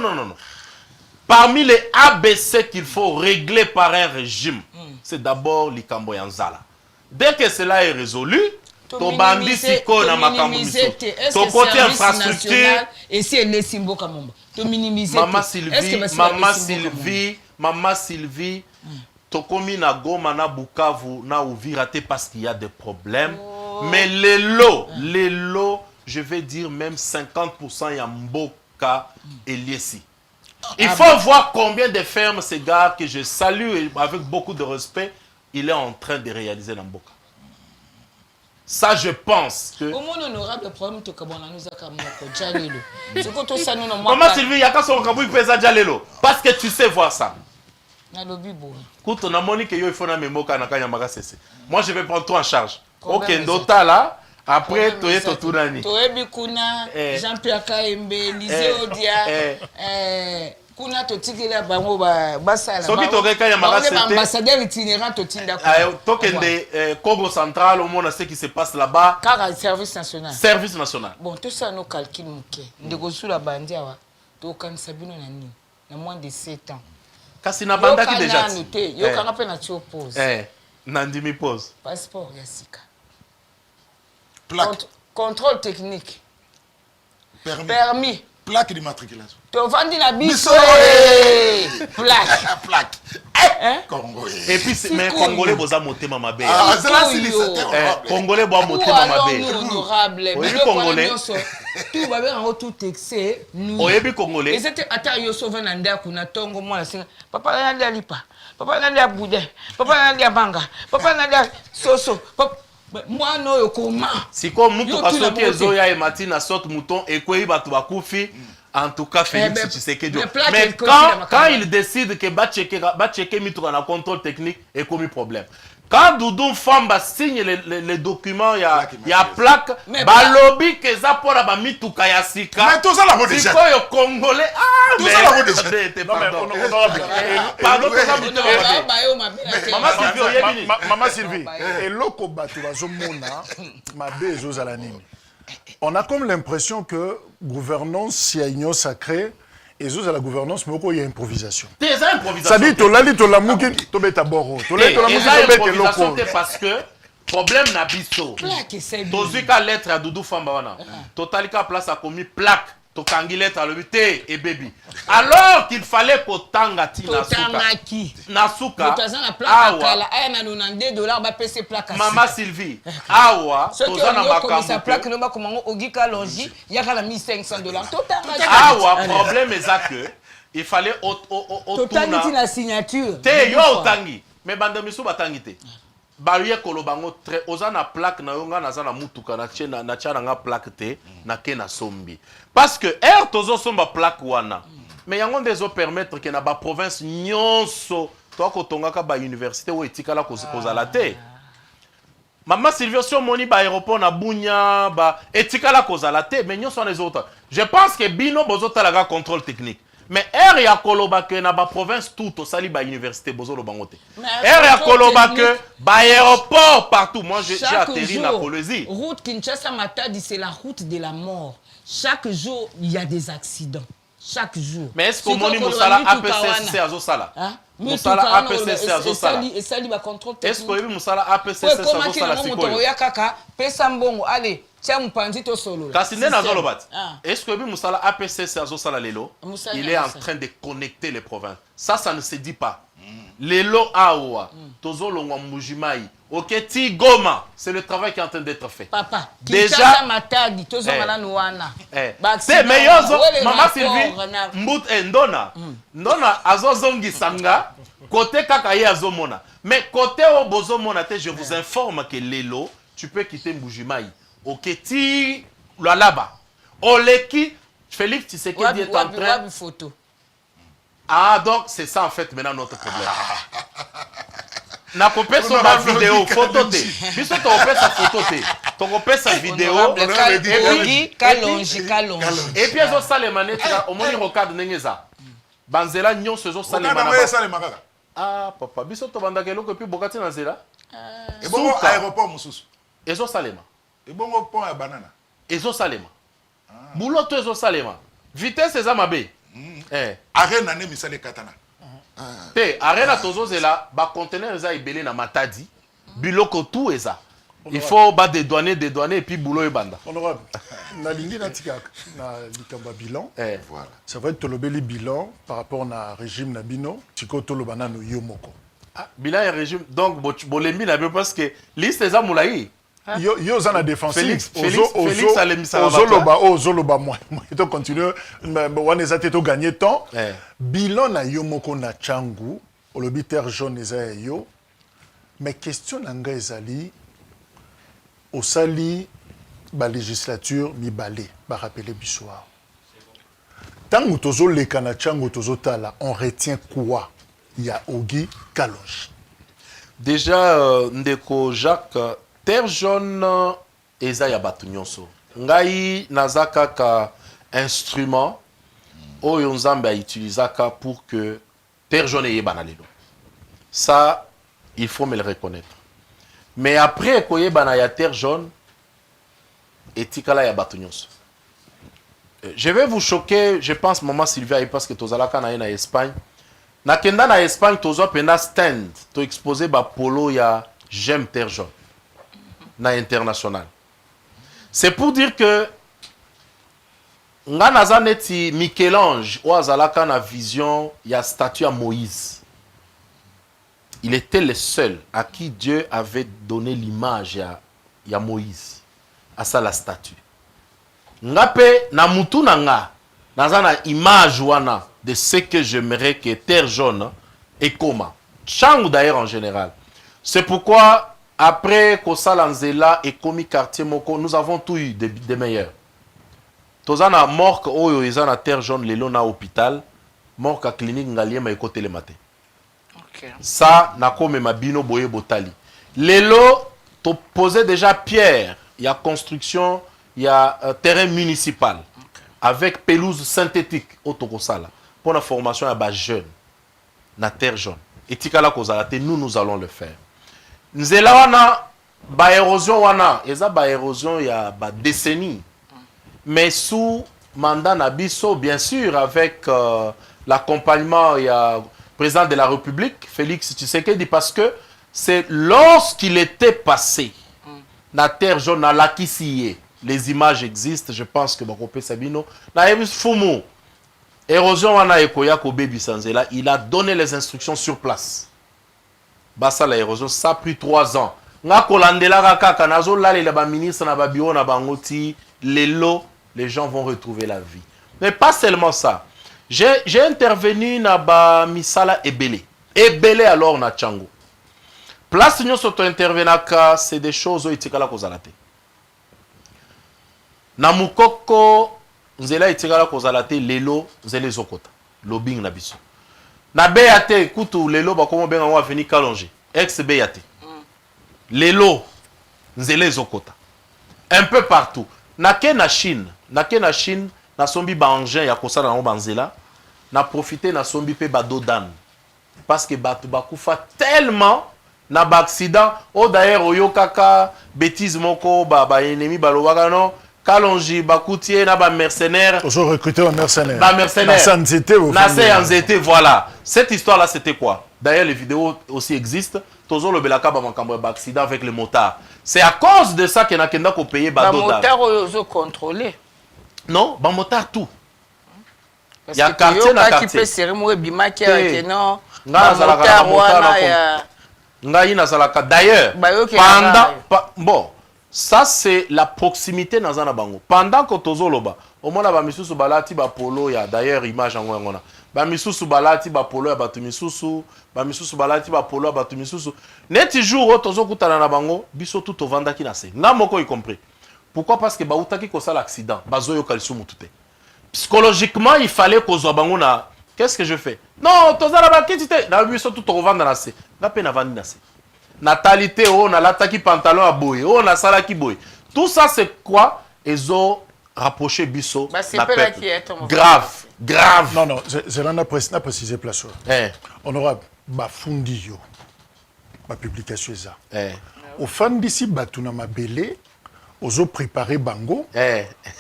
Parmi les ABC qu'il faut régler par un régime, c'est d'abord likambo ya nzala. Dès que cela est résolu, to bandi siko na makambo miso. To côté infrastructure et si elle est simbo kamomba. To minimiser. Maman Sylvie, to komi na Goma na Bukavu na Uvira te parce qu'il y a des problèmes. Mais les lots, je vais dire même 50% ya mboka et liesi. Il faut voir combien de fermes ce gars que je salue et avec beaucoup de respect, il est en train de réaliser dans mboka. Ça, je pense que... Comment honorable problème to kabona nous akamoko jalelo. Comment Sylvie yaka son kabu pesa jalelo? Parce que tu sais voir ça. Na lobi bo. Quand on a monique yo il faut na memoka na kanya magasese. Moi je vais prendre toi en charge. OK, ndota là, après toye to tunani. Toyebi kuna Jean-Pierre Kaembe, Lisée Odia, kuna totikela bango basala. Soki tokeka ya magasese. Ambassadeur itinérant totinda. Tokende Congo central au monde ce qui se passe là-bas. Car service national. Service national. Bon, tout ça nous calcule muke. Ndeko sula bandia wa. tokanisa bino na nini na moins de 7 ans kasi na bandaki déjà nanu te yokanga mpe na tio pose nandimi pose passeport ya sika Plaque. Contrôle technique Permis. permis Plaque d'immatriculation. tovandi na biso plaque Plaque. Hein? Congolais. et puis mais congolais boza motema mabe Ah, c'est là, Sikoyo. c'est les honorables. congolais boa motema mabe honorable oyebi congolais tout babengango tout excès nous oyebi congolais ezete ata yo sova na ndako na ntongo mwana singa papa nandi ya lipa papa nandi ya boudin papa nandi ya banga papa nandi ya soso mwana oyo koma siko mutuka Yo, soki tuna ezoya emati na sorte mouton ekwei bato bakufi en tout cas Félix Tshisekedi plaque mais continue na quand makamba. il décide que bacheke mituka na contrôle technique ekomi problème quand Doudou Famba signe les documents ya plaque Mais balobi ke eza mpona bamituka ya sika Mais tout ça là, déjà. sikoyo congolais Tout ça là, déjà. pardon honorable. pardon toza motema mabe bayo mabela Maman Sylvie oyebi nini Maman Sylvie, eloko bato bazomona mabe ezozala nini. On a comme l'impression que gouvernance ya union sacrée ezozala la gouvernance moko ya improvisation. te eza improvisation Ça dit tolali tolamuki tobeta boro. Tolali tolamuki eza tobeta improvisation eloko. te parce que problème na biso plaque esabi tozwi ka lettre ya Doudou Famba wana totali ka place akomi plaque tokangi lettre alobi te ebebi alors qu'il fallait kotanga ti na suka totangaki na suka moto aza na plaque akala awa aya na $92 bapesa plaque mama Sylvie awa soki toza na okomisa makambo plaque no bakomango ogi kalongi yaka na $1500 totangaki awa problème eza que il fallait totangi ti otuna na signature te yo otangi mais bando misu batangi te baye koloba ngo très oza na plaque na yo nga naza na mutuka na tia na nga plaque te na ke na sombi parce que tozosomba plaque wana mais yango nde ezopermettre ke na baprovince nyonso tokotongaka bauniversité oyo etikala kozala te mama Sylvie si omoni baéroport na bunya etikala kozala te mais nyonso wana ezota je pense que bino bozotalaka contrôle technique mais ya koloba ke na province tout osali université bozoloba ngo te ya koloba ke aéroport partout moi j'ai atterri na Kolwezi route Kinshasa Matadi c'est la route de la mort chaque jour il y a des accidents chaque jour mais est-ce que omoni mosala APCC azosala mosala APCC azosala esali ba contrôle technique est-ce que oyebi mosala APCC azosala sikoyo moto yakaka pesa mbongo allez tia mopanzi to solo kasi nde nazoloba ti est-ce que oyebi mosala APCC azosala lelo il est en train de connecter les provinces ça ne se dit pas lelo awa tozolongwa Mbujimai ok ti Goma c'est le travail qui est en train d'être fait papa déjà Matadi tozongana nwana te mais yozo mama Sylvie mbut ndona azozongisa nga côté kaka ye azomona mais côté o bozomona te je vous informe que lelo tu peux quitter Mbujimai ok ti Lualaba oleki Félix Tshisekedi est en train photo. Ah, donc c'est ça en fait maintenant notre problème. Na kopesa ba vidéo photo te. Biso to kopesa photo te. To kopesa vidéo Ogi kalongi. Et puis ezo salema netra omoni rocade nengeza. Banzela nyonso ezo salema na. Ah papa, biso to bandaka eloko puis bokati na nzela. Et bon aéroport mususu. Ezo salema. Et bon pont ya banana. Ezo salema. Boulot to ezo salema. Vitesse eza mabe. Arena ne misale katana. Te arena tozozela ba conteneur eza ebele na Matadi. Biloko tout eza. Il faut ba dédouaner et puis boulot ebanda. Honorable, na lingi na tika na likamba bilan. Voilà. Ça va être tolobeli bilan par rapport na régime na bino, tiko tolobana no yomoko. Bilan et régime donc bolembi na bien parce que liste eza moulayi. Yo za na défensif Félix alemisa ozoloba moi to continue wana ezate to gagner temps bilan na yo moko na changu olobi terre jaune eza yo mais question na nga ezali osali ba législature mibale ba rappeler bisoir tango tozo leka na changu tozo tala on retient quoi ya Ogi Kalonji déjà ndeko Jacques terre jaune eza ya bato nyonso ngai naza kaka instrument oyo nzambe utilisaka pour que terre jaune eyebana lelo ça il faut me le reconnaître mais après koyebana ya terre jaune etikala ya bato nyonso Je vais vous choquer, je pense, maman Sylvia, parce que tozalaka na en Espagne. Na kenda na Espagne, tozo pena stand, to exposé ba polo ya J'aime Terre Jaune. Na international. C'est pour dire que nga naza neti Michel-Ange ou azalaka na vision ya statue à Moïse. Il était le seul à qui Dieu avait donné l'image ya Moïse. À ça la statue. Ngape na mutu na nga naza na image wana de ce que j'aimerais que Terre Jaune et Koma. Changu d'ailleurs en général. C'est pourquoi après Kosalanzela et Komi quartier Moko, nous avons tout eu des meilleurs. Tozana morgue oyo ezana Terre Jaune lelo na hôpital, morgue à clinique ngaliema eko télématé. Ok. Ça na kome mabino boye botali. Lelo to posé déjà pierre, il y a construction, il y a terrain municipal avec pelouse synthétique au Tokosala pour la formation à bas jeunes na Terre Jaune. Et tikala kozalate, nous allons le faire. Nzela wana ba érosion wana, eza ba érosion ya ba décennie. Mais sous mandat Nabiso, bien sûr, avec l'accompagnement du président de la République, Félix Tshisekedi, parce que c'est lorsqu'il était passé, la Terre Jaune, à l'Akisiye, les images existent, je pense que Bakopé Sabino, Fumu, érosion wana ekoya ko baby sanzela, il a donné les instructions sur place. Bassa la érosion, ça a pris 3 ans. Nga kolandela kaka nazo lale la ba ministre na ba bio na bangoti lelo, les gens vont retrouver la vie. Mais pas seulement ça. J'ai intervenu na ba misala ebele. Ebele alors na Tchango. Place nous soto intervenaka, c'est des choses où itikala kozalate. Na mukoko nzela itikala kozalate lelo nzele zokota. Lobbying na biso. Na BAT kutu lelo bakomo benga wa veni Kalonge. Ex BAT. Lelo nzele zokota. Un peu partout. Nake na Chine, na sombi ba engin ya kosala na banzela, na profiter na sombi pe ba dodan. Parce que batu bakufa tellement na ba accident, o d'ailleurs oyo kaka bêtise moko ba ennemi balobaka non, Kalonji bakutie na ba mercenaires. Ils ont recruté un mercenaire. Ba mercenaire. Na Sanzete, voilà. Cette histoire là c'était quoi? D'ailleurs les vidéos aussi existent. Tozo le belaka ba makambo ba accident avec le motard. C'est à cause de ça que na kenda ko payer ba dodan. Ba motard oyo contrôler. Non, ba motard tout. Il y a quartier na quartier. Qui peut serrer moi bimaki avec non. D'ailleurs, bon, ça c'est la proximité dans un bango. Pendant que tozoloba, au moins la misusu balati ba polo ya d'ailleurs image en ngona. Ba misusu balati ba polo ya batu misusu, ba misusu balati ba polo ya batu misusu. Neti jour tozo kutana na bango, biso tout ovanda ki na se. Nga moko y compris. Pourquoi? Parce que ba utaki ko sala accident, bazoyo kalisu mutute. Psychologiquement, il fallait qu'on soit bango na. Qu'est-ce que je fais? Non, tozala ba kitite. Na biso tout ovanda na se. Na pe na vandi na se. Natalité, on a l'attaque pantalon à boy, on a sala qui boy. Tout ça, c'est quoi? Ils ont rapproché Bisso. Bah, c'est pas là qui est grave, grave. Non, non, je l'en ai précisé place. Honorable, bafundi yo, ma publication ça. Au fin d'ici, batuna ma belé, aux préparé bango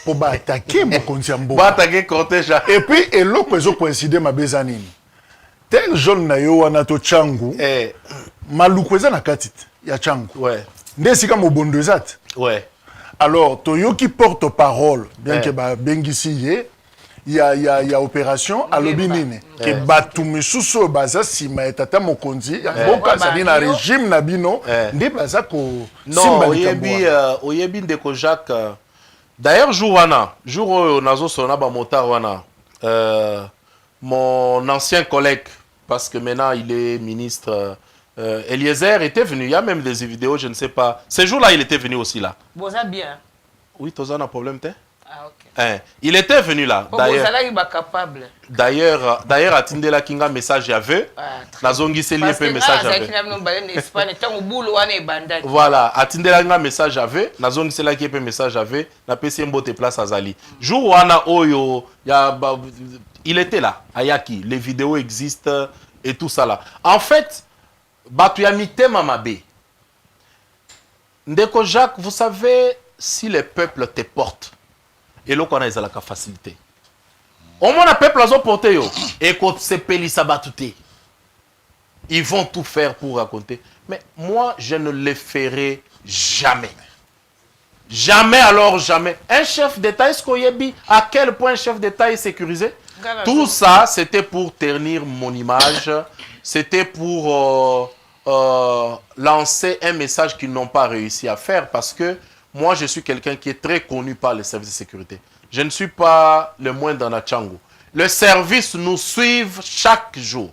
pour attaquer mon konziambo. Pour attaquer cortège. Et puis, et l'autre, ils ont coïncidé ma bezanine. Tel jeune na yo wana to Tchangu. Malukweza na katit ya Tchangu. Ouais. Ndesika mobondo ezat. Ouais. Alors Toyoki porte parole bien que ba bengisi ye il y a opération alobinine que batu misusu baza sima etata mokonzi boka zali na régime na bino nde baza ko simba oyebi ndeko Jacques d'ailleurs jour nazo sona ba motard wana mon ancien collègue parce que maintenant il est ministre Eliezer était venu, il y a même des vidéos, je ne sais pas. Ce jour-là, il était venu aussi là. Bon, ça bien. Oui, tu as un problème, t'es? Ah, ok. Il était venu là. D'ailleurs, il est capable. D'ailleurs, à Tindela Kinga, message j'avais. Nazongi Seli peu message j'avais. Voilà, à Tindela Kinga, message j'avais. Nazongi Seli qui peu message j'avais. Na PC Mbote place Azali. Jour wana Oyo, il était là. Ayaki, les vidéos existent et tout ça là. En fait, Batuyamite Mamabe. Ndeko Jacques, vous savez, si les peuples te portent, et là on a la facilité. Au moins, le peuple a porté et quand c'est Pélissa Batouté, ils vont tout faire pour raconter. Mais moi, je ne le ferai jamais. Jamais, alors jamais. Un chef d'État, est-ce qu'il y a à quel point un chef d'État est sécurisé? Tout ça, c'était pour ternir mon image. C'était pour lancer un message qu'ils n'ont pas réussi à faire. Parce que moi, je suis quelqu'un qui est très connu par les services de sécurité. Je ne suis pas le moindre dans la Tchango. Le service nous suit chaque jour.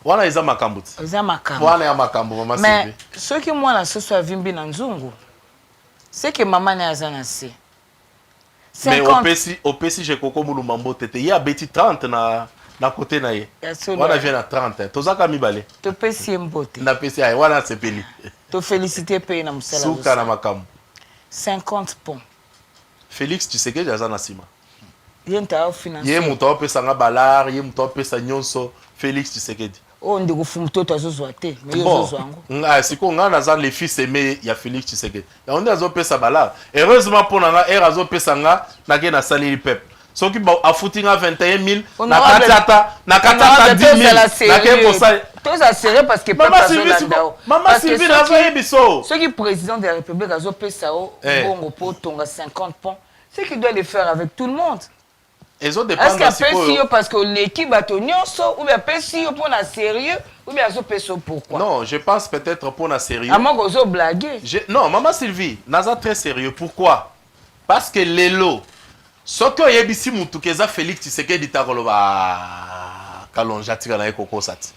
Wana eza makambo ti. Eza makambo. Wana ya makambo mama Sylvie. Mais ce qui moi la soso avimbi na nzungu. C'est que maman na azana se. Mais au PC je koko mulumba mbote te. Ya beti 30 na côté na ye. Wana vient à 30. Tozaka mibale. To pesi mbote. Na pesi ay wana sepeli. To féliciter pe na musala. Suka na makambo. 50 ponts. Félix Tshisekedi azana sima. Yenta au financier. Ye muto pesa nga balar, ye muto pesa nyonso Félix Tshisekedi. Oh ndiko fumutoto azozwa te, mais yozozwa ngo. Nga siko nga naza le fils aimé ya Félix Tshisekedi. Ya onde azopesa balar. Heureusement pour nga azopesa nga na ke na saleli peuple. Soki ba afuti nga 21 000 na katata 10 000 na ke posa. Tous à serrer parce que peuple azolanda. Maman Sylvie nazoye biso. Ceux qui président de la République azopesa o bongo po tonga 50 ponts. C'est qu'il doit le faire avec tout le monde. Est-ce qu'il y a PSIO parce que l'équipe a tenu ou bien PSIO pour la sérieux ou bien PSIO pourquoi? Non, je pense peut-être pour la sérieux. À moi, vous blagué. Non, maman Sylvie, naza très sérieux. Pourquoi? Parce que les lots, ce que yebisi mutukeza Félix Tshisekedi takoloba kalonja tika na koko sati.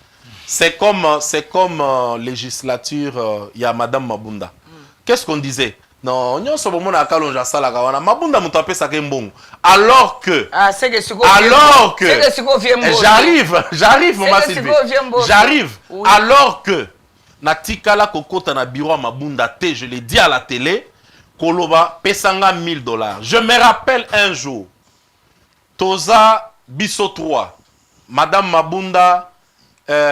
C'est comme législature, il y a Madame Mabunda. Qu'est-ce qu'on disait? Non, nous sommes à Kalonja Salagawana. Mabunda mutapé sa kembong. Alors que. Ah, c'est que ce j'arrive, maman Sylvie. J'arrive. Oui. Alors que. Natikala kokota na bureau Mabunda te, je l'ai dit à la télé. Koloba pesanga $1000. Je me rappelle un jour. Toza Bisso 3. Madame Mabunda,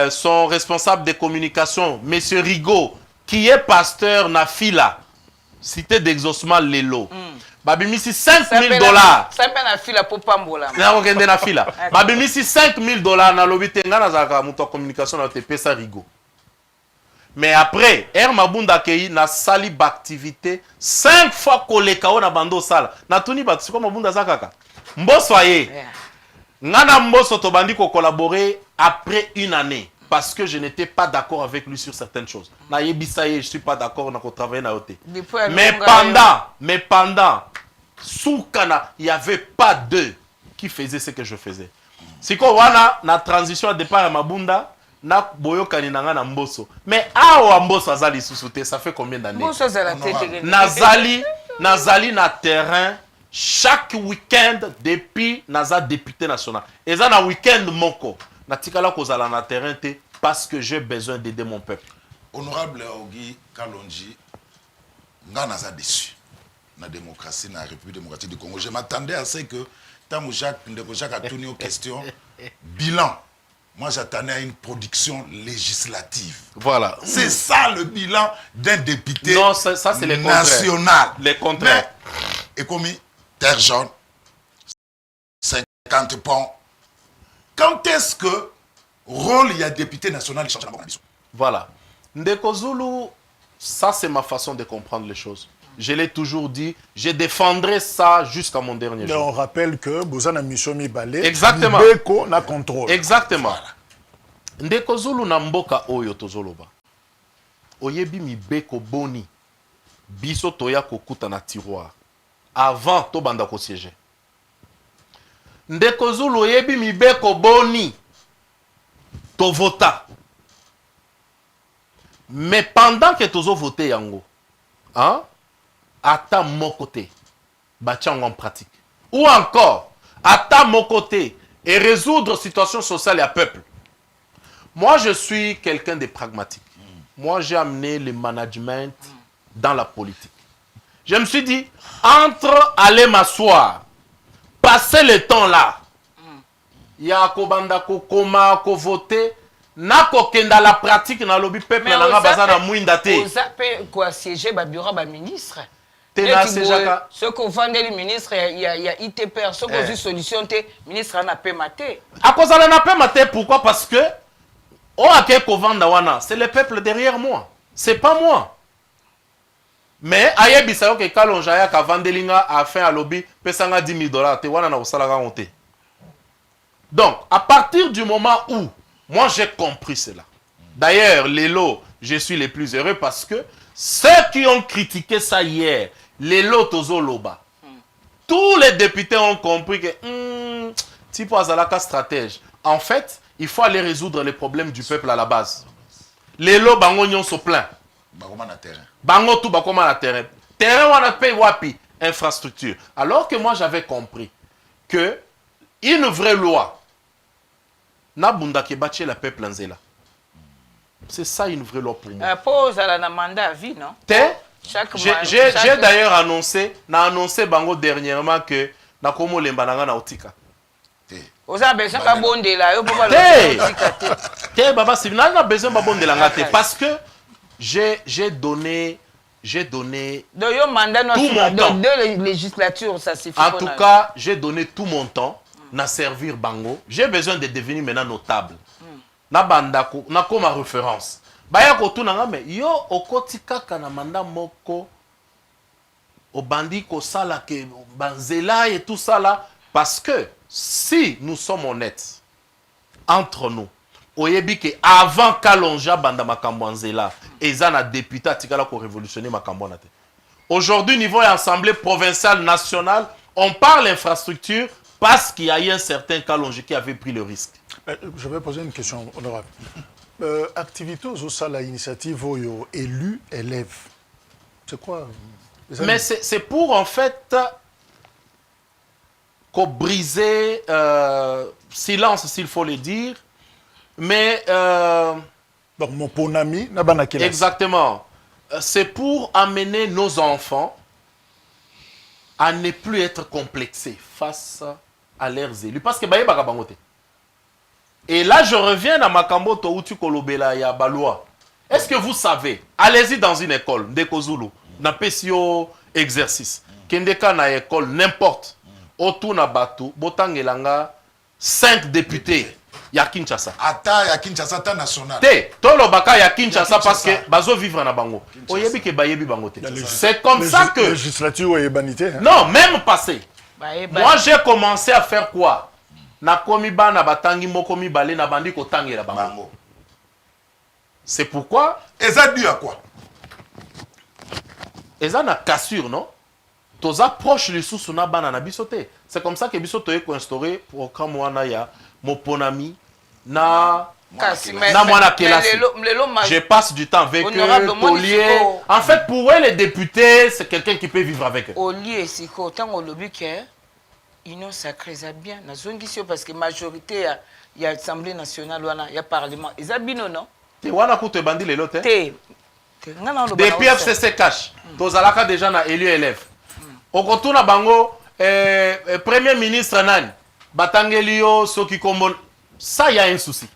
son responsable de communication, Monsieur Rigaud, qui est pasteur na fila. Cité d'exaucement Lelo. Babimisi $5 000. Ça fait na fila pour pambola. Na okende na fila. Babimisi $5 000 na lobite nga na zaka muto communication na te pesa Rigo. Mais après, Mabunda kei na sali activité 5 fois koleka na bando sala. Na tuni batu siko Mabunda zakaka. Mboso aye. Nga na mboso to bandi ko collaborer après une année. Parce que je n'étais pas d'accord avec lui sur certaines choses. Na yebisaye, je suis pas d'accord, on a travaillé na oté. Mais pendant, Soukana, il n'y avait pas d'eux qui faisaient ce que je faisais. C'est quoi, wana, na transition à départ à Mabunda, na boyo kaninanga na mboso. Mais awa mboso azali susute, ça fait combien d'années? Mboso azala tete. Nazali na terrain chaque week-end depuis naza député national. Et ça na week-end moko. Natikala kozala na terrain te parce que j'ai besoin d'aider mon peuple. Honorable Ogi Kalonji, nga naza déçu na démocratie, na République démocratique du Congo. Je m'attendais à ce que tant Jacques a tourné aux questions bilan. Moi j'attendais à une production législative. Voilà. C'est ça le bilan d'un député c'est les national. Les contraires. Et comme terre jaune, 50 ponts. Quand est-ce que rôle il y a député national change la mission? Voilà. Ndeko Zulu, ça c'est ma façon de comprendre les choses. Je l'ai toujours dit, je défendrai ça jusqu'à mon dernier jour. On rappelle que Bozana mission mi balé. Exactement. Beko na contrôle. Exactement. Voilà. Ndeko Zulu na mboka oyo tozoloba. Oyebi mi beko boni. Biso toya kokuta na tiroir. Avant to banda ko siéger. Ndeko Zulu oyebi mi beko boni. To vota. Mais pendant que tozo voté yango, hein, ata mon côté, batiango en pratique. Ou encore, ata mon côté et résoudre situation sociale et à peuple. Moi, je suis quelqu'un de pragmatique. Moi, j'ai amené le management dans la politique. Je me suis dit, entre aller m'asseoir, passer le temps là, il y a kobanda ko koma ko voter, nakokenda la pratique na lobi peuple Mais nanga oza baza na pe- mwinda te oza pe koasiége babureau baministre te na sejaka soki ovandeli ministre ya itpr soki ozwi solution te ministre ana pema te akozala na pema te pourquoi parce que o ake kovanda wana c'est le peuple derrière moi c'est pas moi mais ayebisa yo ke kalonja ayaka avandeli nga afin alobi pesanga 10 000 $ te wana na kosalaka ngo te. Donc à partir du moment où moi j'ai compris cela, d'ailleurs Lelo je suis le plus heureux parce que ceux qui ont critiqué ça hier, Lelo Tozoloba, tous les députés ont compris que Tipo Azalaka stratège. En fait, il faut aller résoudre les problèmes du peuple à la base. Lelo bango nyon so plein. Bakoma na terrain. Bango tout bakoma na terrain. Terrain wana paye wapi infrastructure. Alors que moi j'avais compris que une vraie loi na bunda ke bache la peuple nzela. C'est ça une vraie loi pour moi. pose à la mandat à vie non chaque J'ai d'ailleurs annoncé bango dernièrement que na komo lemba nanga na otika. oza besoin ka bondela yo papa Te baba si na besoin ba bondela ngate parce que j'ai donné donc yo mandat non tout mon temps. deux législatures ça suffit. En tout cas, j'ai donné tout mon temps na servir bango. J'ai besoin de devenir maintenant notable. Na bandako, na comme référence. Baya ko tunanga me yo okoti kaka na manda moko au bandi ko sala ke banzela et tout ça là parce que si nous sommes honnêtes entre nous oyebi ke avant Kalonja banda makambo nzela ezana député atikala ko révolutionner makambo na te. Aujourd'hui niveau assemblée provinciale nationale, on parle infrastructure parce qu'il y a eu un certain Kalonja qui avait pris le risque. Je vais poser une question honorable. Activité aux la initiative Oyo élu élève. C'est quoi? Mais c'est pour en fait qu'on briser silence s'il faut le dire. Mais donc mon bon ami Nabana Kelas. Exactement. C'est pour amener nos enfants à ne plus être complexés face à leurs élus. Parce que baye baka bangote. Et là, je reviens à Makambo Toutu Kolobela ya Baloa. Est-ce que vous savez, allez-y dans une école, Ndeko Zulu, na pesio exercice, Kendeka na école, n'importe, Otu na Batu, Botangelanga, 5 députés, ya Kinshasa. Ata ya Kinshasa, ata national. Te, tolo baka ya Kinshasa parce que bazo vivre na bango. Oyebi ke bayebi bango te. C'est comme ça que... Législature et banité. Non, même passé. Moi, j'ai commencé à faire quoi? Na komi ba na batangi moko mibale na bandi ko tangela bango. C'est pourquoi Eza dû à quoi? Eza na cassure, non? Toza proche les sous na bana na bisote. C'est comme ça que bisote est instauré programme wana ya Moponami na mwana kelasi. Je passe du temps avec eux, Tolier. En fait, pour eux, les députés, c'est quelqu'un qui peut vivre avec eux. Olier, c'est autant au lobby que union sacrée, ça bien. Parce que majorité, il y a l'Assemblée nationale, il y a le Parlement. Ils ont non? Wana koute bandi les lotes. Depuis FCC cash. Tozalaka déjà na élu élève. Okotuna bango premier ministre nani Batangelio soki kombo. Ça y a un souci.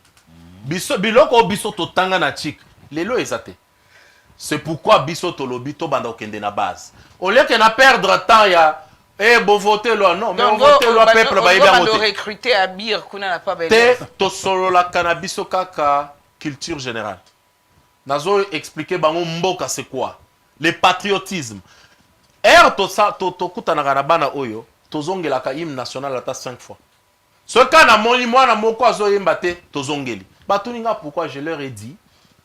Biloko biso totanga na chik. Lelo ezate. C'est pourquoi biso tolobi to banda okende na base. Au lieu que na perdre temps ya bon voter loi non mais on vote loi peuple ba yeba voter. On recruter à Bir kuna na pas te to solo la cannabis kaka culture générale. Nazo expliquer bango mboka c'est quoi? Le patriotisme. To kutana na bana oyo tozongela ka hymne national ata 5 fois. Ce cas na moni mwana moko azoyemba te tozongeli. Batuninga pourquoi je leur ai dit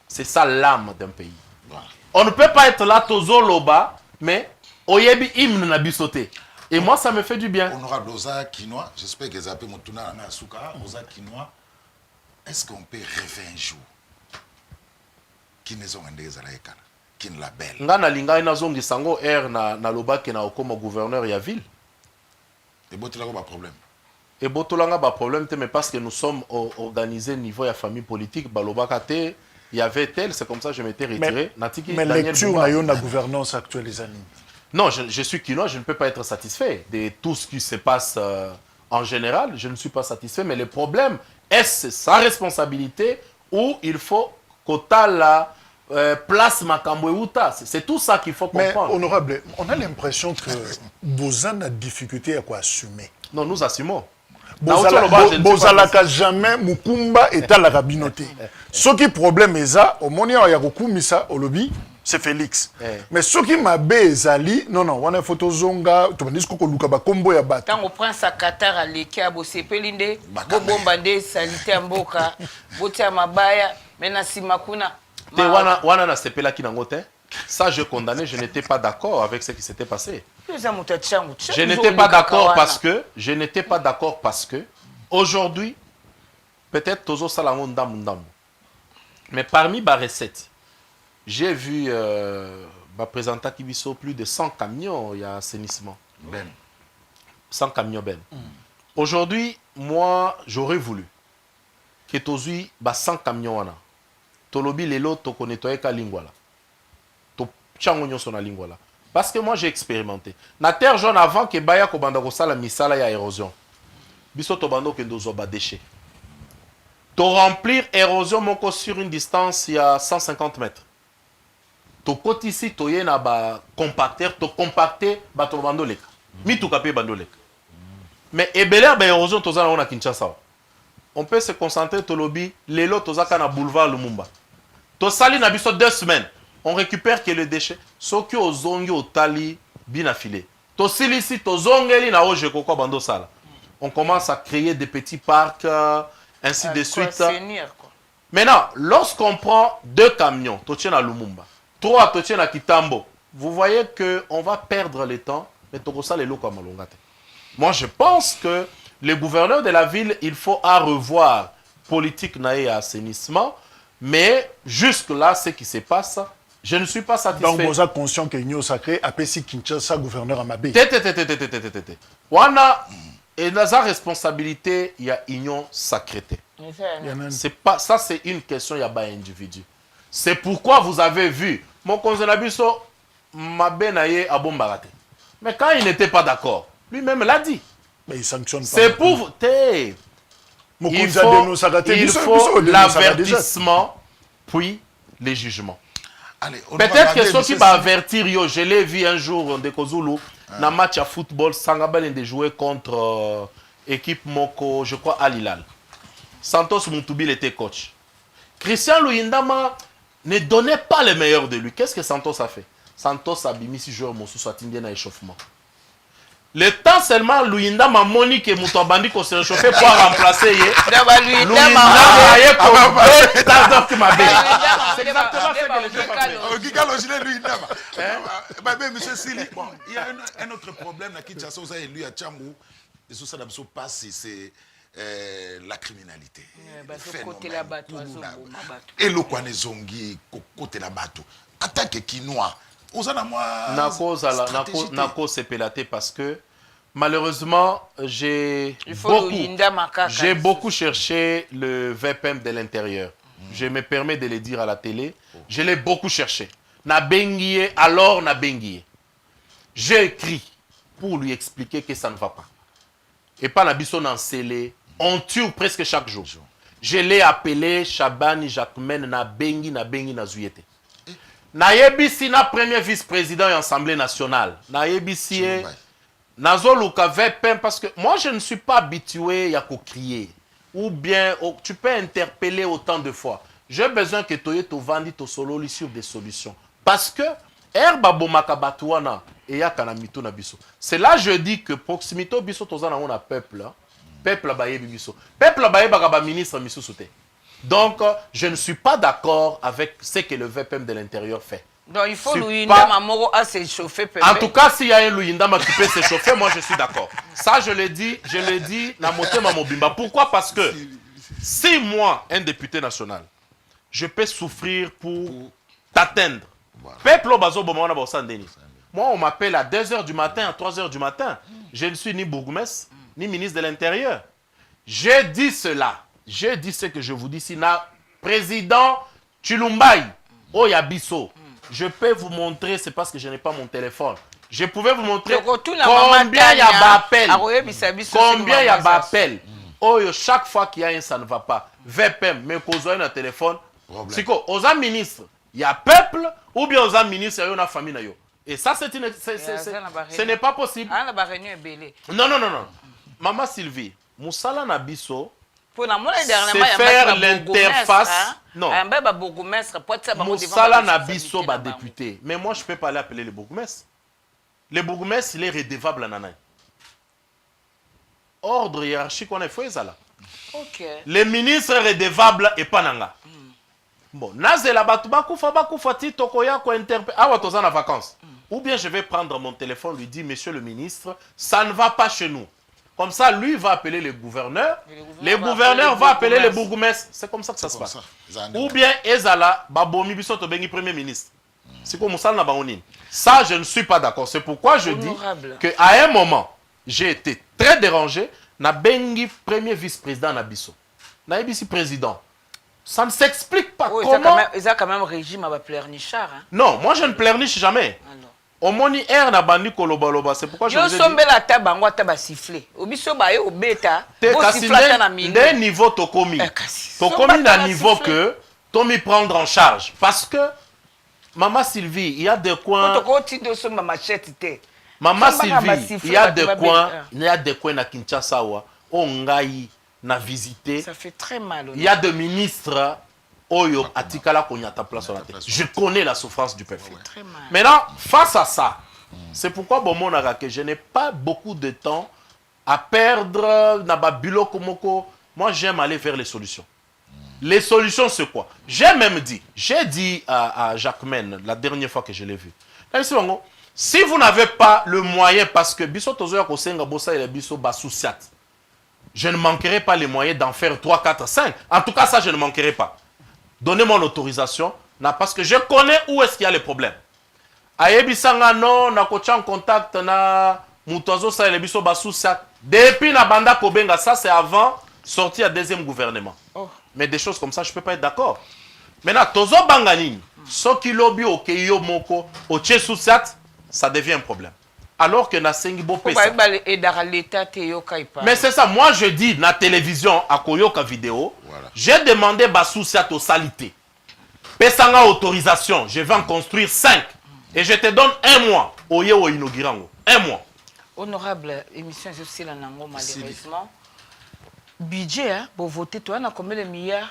c'est ça l'âme d'un pays. Voilà. On ne peut pas être là tozoloba mais oyebi hymne na bisoté. Et moi, ça me fait du bien. Honorable Oza Kinois, j'espère que vous avez Moutuna Asuka, Oza Kinois, est-ce qu'on peut rêver un jour qui ne sont pas qui ne la belle? Nga na linga ina zongi sango na lobaki na okoma gouverneur ya ville. Et botolanga ba problème. Et botolanga ba problème mais parce que nous sommes organisés niveau ya famille politique ba lobaka te il y avait tel c'est comme ça que je m'étais retiré. Mais lecture na yo na gouvernance actuelle les amis. Non, je suis quinois, je ne peux pas être satisfait de tout ce qui se passe en général. Je ne suis pas satisfait, mais le problème, est-ce sa responsabilité ou il faut kotala place makambo euta. C'est tout ça qu'il faut comprendre. Mais honorable, on a l'impression que Bozan a difficulté à quoi assumer. Non, nous assumons. Bozalaka jamais Mukumba et la rabinoté. Ce qui problème est ça, au moment où il y a Kumisa au lobby, c'est Félix. Mais ce qui m'a bezali, non, on a photo zonga, tu me dis que Luka ba combo ya bat. Quand on prend sa Qatar à l'équipe, c'est pelinde, bombandé, salité en boca, botia mabaya, maintenant si makuna. Wana na sepela ki nango te. Ça, je condamnais, je n'étais pas d'accord avec ce qui s'était passé. Je n'étais pas d'accord parce que, aujourd'hui, peut-être Tozo Salango Ndam. Mais parmi ma recette, j'ai vu présenter Kibiso plus de 100 camions, il y a assainissement. 100 camions ben. Aujourd'hui, moi, j'aurais voulu que Tozo 100 camions. Tolobi lelo toko nettoyer ka lingwala. Parce que moi j'ai expérimenté. Na terre jaune avant que baya ko banda ko sala misala ya érosion. Biso to bando ke ndozo ba déchet. To remplir érosion moko sur une distance il y a 150 mètres. To côté ici to yena ba compacteur to compacter ba to bando leka. Mi to kapé bando leka. Mais ebele ba érosion to zana on a Kinshasa. On peut se concentrer to lobby lelo to zaka na boulevard Lumumba. To sali na biso 2 semaines. On récupère que le déchet. Soki ozongi otali bien affilé. To silisi to zongeli na oje koko bando sala. On commence à créer des petits parcs ainsi de suite. Maintenant, lorsqu'on prend 2 camions, to tient à Lumumba, 3 to tient à Kitambo, vous voyez que on va perdre le temps, mais to sala lelo comme longate. Moi je pense que le gouverneur de la ville, il faut à revoir politique naé à assainissement, mais jusque là ce qui se passe, je ne suis pas satisfait. Donc, vous êtes conscient que l'Union sacrée a payé Kinshasa gouverneur Amabé. Wana et dans sa responsabilité, il y a union sacrée. C'est pas ça, c'est une question il y a pas individu. C'est pourquoi vous avez vu mon conseiller Nabiso Mabé naye a bombarate. Mais quand il n'était pas d'accord, lui-même l'a dit. Mais il sanctionne pas. C'est pour il faut l'avertissement puis les jugements. Peut-être que ceux qui vont avertir, je l'ai vu un jour de Kozulu, dans un match à football, Sangabal de jouer contre équipe Moko, je crois, Al Hilal. Santos Moutoubil était coach. Christian Luyindama ne donnait pas le meilleur de lui. Qu'est-ce que Santos a fait? Santos a mis 6 joueurs Moussou soit indien à échauffement. Le temps seulement, Luyindama Monique et Moutouabandi qu'on s'est réchauffé pour remplacer. Luyindama c'est exactement ce que les gens font. Monsieur Sili, il y a un autre problème à Kinshasa, et lui à Tchangou, et ça n'a pas c'est la criminalité. Et le Kwanezongi, côté la bateau. En tant que Kinois, Nako c'est pélaté parce que malheureusement j'ai beaucoup cherché le VPM de l'intérieur. Je me permets de le dire à la télé. Je l'ai beaucoup cherché. Na bengiye, alors na bengiye. J'ai écrit pour lui expliquer que ça ne va pas. Et pas la bisson en scellé. On tue presque chaque jour. Je l'ai appelé Chabani Jacquemen na bengi na zuyete. Na yebisi na premier vice-président de l'Assemblée nationale. Na yebisi nazoluka VPM parce que moi je ne suis pas habitué à crier. Ou bien tu peux interpeller autant de fois. J'ai besoin que tu aies vendu ton solo sur des solutions. Parce que c'est là je dis que proximité biso tozana on a peuple. Peuple ba yebi biso. Peuple ba yeba ministre misusote. Donc je ne suis pas d'accord avec ce que le VPM de l'intérieur fait. Donc il faut Luyindama Moro à s'échauffer. En tout cas, s'il y a un Luyindama qui peut s'échauffer, moi je suis d'accord. Ça, je le dis, na motema mobimba. Pourquoi? Parce que si moi, un député national, je peux souffrir pour t'atteindre. Peuple bazo bomona bosandeni. Moi, on m'appelle à 2h du matin, à 3h du matin. Je ne suis ni bourgmestre, ni ministre de l'Intérieur. J'ai dit cela. J'ai dit ce que je vous dis ici. Président Chilumbaï, Oyabiso. Je peux vous montrer, c'est parce que je n'ai pas mon téléphone. Je pouvais vous montrer combien il y a d'appels. Combien il y a d'appels Oyo, chaque fois qu'il y a un ça ne va pas. VPM, mais qu'on a un téléphone. C'est quoi? Aux ministres, il y a peuple, ou bien aux ministres, il y a une famille. Et ça, ce n'est pas possible. Non, non, non, non. Maman Sylvie, Moussala Nabiso, c'est faire l'interface. Non. Moussala Nabiso, député. Mais moi, je ne peux pas l'appeler le bourgmestre. Le bourgmestre, il est redevable à Nanaï. Ordre hiérarchique, on est fait ça là. Les ministres redevables et pas nanga. Bon, nazela batuba kufa ti tokoya ko interpellé. Ah, watoza na vacances. Ou bien je vais prendre mon téléphone, lui dire, monsieur le ministre, ça ne va pas chez nous. Comme ça, lui va appeler le gouverneur. Le gouverneur va appeler le bourgmestre. C'est comme ça que ça se passe. Ou bien, ezala, babomi biso to bengi premier ministre. C'est comme ça na baonine. Ça, je ne suis pas d'accord. C'est pourquoi je dis qu'à un moment, j'ai été très dérangé. Na bengi premier vice-président na biso. Na ebisi président. Ça ne s'explique pas comment... Ils ont quand même régime à pleurnichard. Hein? Non, moi je ne pleurniche jamais. Au moni air na bandi kolobaloba, c'est pourquoi je vous ai dit... Yo sombe la tabango taba siffler. Obiso ba yo beta. Bo sifflata na mine. Des niveaux tokomi. Tokomi na niveau que Tommy prendre en charge. Parce que Maman Sylvie, il y a des coins... Maman Sylvie, il y a des coins na Kinshasa où ngai na visité. Ça fait très mal. Il y a des ministres Oyo Atikala Konyata place sur la tête. Je connais la souffrance du peuple. Maintenant, face à ça, c'est pourquoi bon que je n'ai pas beaucoup de temps à perdre na bilo komoko. Moi, j'aime aller vers les solutions. Les solutions, c'est quoi? J'ai dit à Jacques Men, la dernière fois que je l'ai vu, si vous n'avez pas le moyen, parce que Bisso Tozoya Kosenga Bossa et Bisso Basoussiat, je ne manquerai pas les moyens d'en faire 3, 4, 5. En tout cas, ça, je ne manquerai pas. Donnez-moi l'autorisation, parce que je connais où est-ce qu'il y a les problèmes. Ayebisanga non, na kocha en contact na Moutazo Sa et Bisso Basoussiat. Depuis na Banda Kobenga, ça c'est avant sortir à deuxième gouvernement. Mais des choses comme ça, je ne peux pas être d'accord. Maintenant, Tozo Banganini, Soki Lobi Okeyo Moko, Oche Soussiat, ça devient un problème. Alors que na sengi bo pesa. Mais c'est ça, moi je dis na télévision à Koyoka vidéo, j'ai demandé Basoussiat au salité. Pesanga autorisation, je vais en construire 5 et je te donne 1 mois au Yeo inaugurango. 1 mois. Honorable émission c'est aussi la nango malheureusement. Budget hein, pour voter toi na combien de milliards?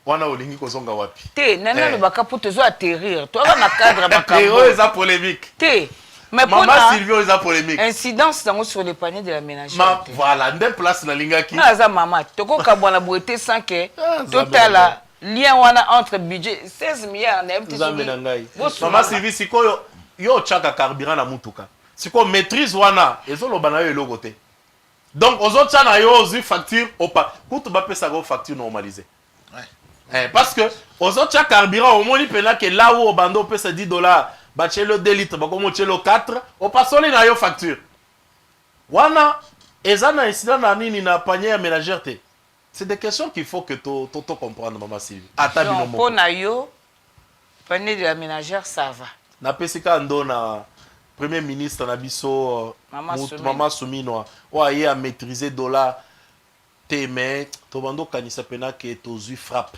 Wana olingi kozonga wapi? Té nana le baka pour te zo atterrir. Toi na cadre baka. C'est ça polémique. Té mais Maman Sylvie, ils ont polémique. Incidence sur le panier de la ménagère. Voilà, des places dans l'ingaki. Ah, ça maman, toko kabwana boité 5 total lien wana entre budget 16 milliards na MTC. Maman Sylvie, si ko yo chaka carburant na mutuka. Si ko maîtrise wana, ezolo bana yo logoté. Donc aux autres chana yo ozu facture opa. Kutu ba pesa go facture normalisée. Parce que aux autres chaka carburant au moni pena que là où au bando pesa $10. Bachelo 2 litres, bakomo chelo 4, au passoli na yo facture. Wana, ezana incident na nini na panier à ménagère te. C'est des questions qu'il faut que tu comprendre, Maman Sylvie. Donc, pour na yo, panier de la ménagère, ça va. Na pesika ndo na premier ministre na biso, Maman Soumino, wa ye a maîtriser dollar te mais to bando kanisa pena ke tozu frappe.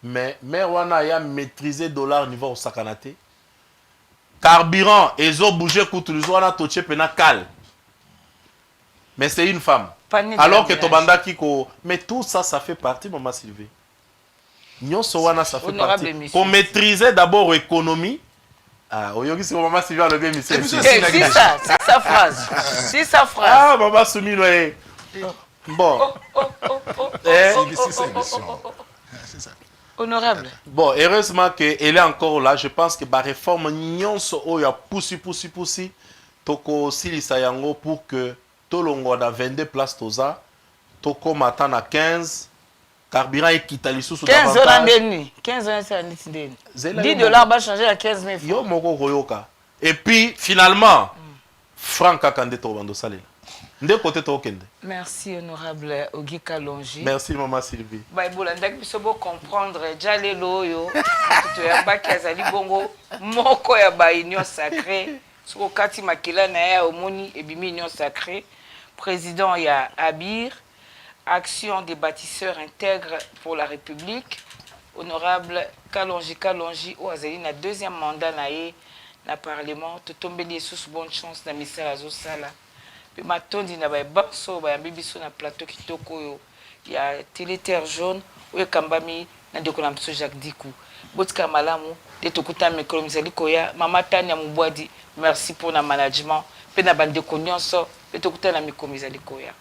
Mais wana ya maîtriser dollar niveau au sakanate. Carburant, ils ont bougé contre les autres, touché pena cal. Mais c'est une femme. Alors que Tobanda Kiko. Mais tout ça, ça fait partie, Maman Sylvie. Nyon Sowana, ça fait partie. Pour maîtriser d'abord l'économie. Ah, Oyogi, c'est Maman Sylvie, le bien, c'est ça, c'est sa phrase. C'est sa phrase. Ah, Maman Soumi, bon. C'est ça. Honorable. Bon, heureusement qu'elle est encore là. Je pense que la réforme nyonso oya poussi toko silisa yango pour que tolongo na 22 places toza toko matan à 15 carburant et kitali sous 15 ans d'année. 15 ans c'est année. $10 va changer à 15 000 francs. Yo moko koyoka. Et puis finalement Franck Akande to bando salé. De côté tokende. Merci honorable Ogi Kalonji. Merci Maman Sylvie. Baïboula ndak biso bo comprendre jale loyo to ya bakazali bongo moko ya ba union sacrée soko kati makila na ya omoni ebimi union sacrée président ya Abir Action des bâtisseurs intègres pour la République. Honorable Kalonji Kalonji, au Azali, na deuxième mandat na ye, na Parlement, totombeli sous bonne chance na misala Zosala. Puis matondi na ba banso ba bibiso na plateau kitoko yo ya Téléterre jaune ou kambami na ndeko na mso Jacques Dikou. Botika malamu de tokuta mikolo mizali koya mama Tania Mubwadi, merci pour na management pe na bande nyonso pe tokuta na mikolo mizali koya.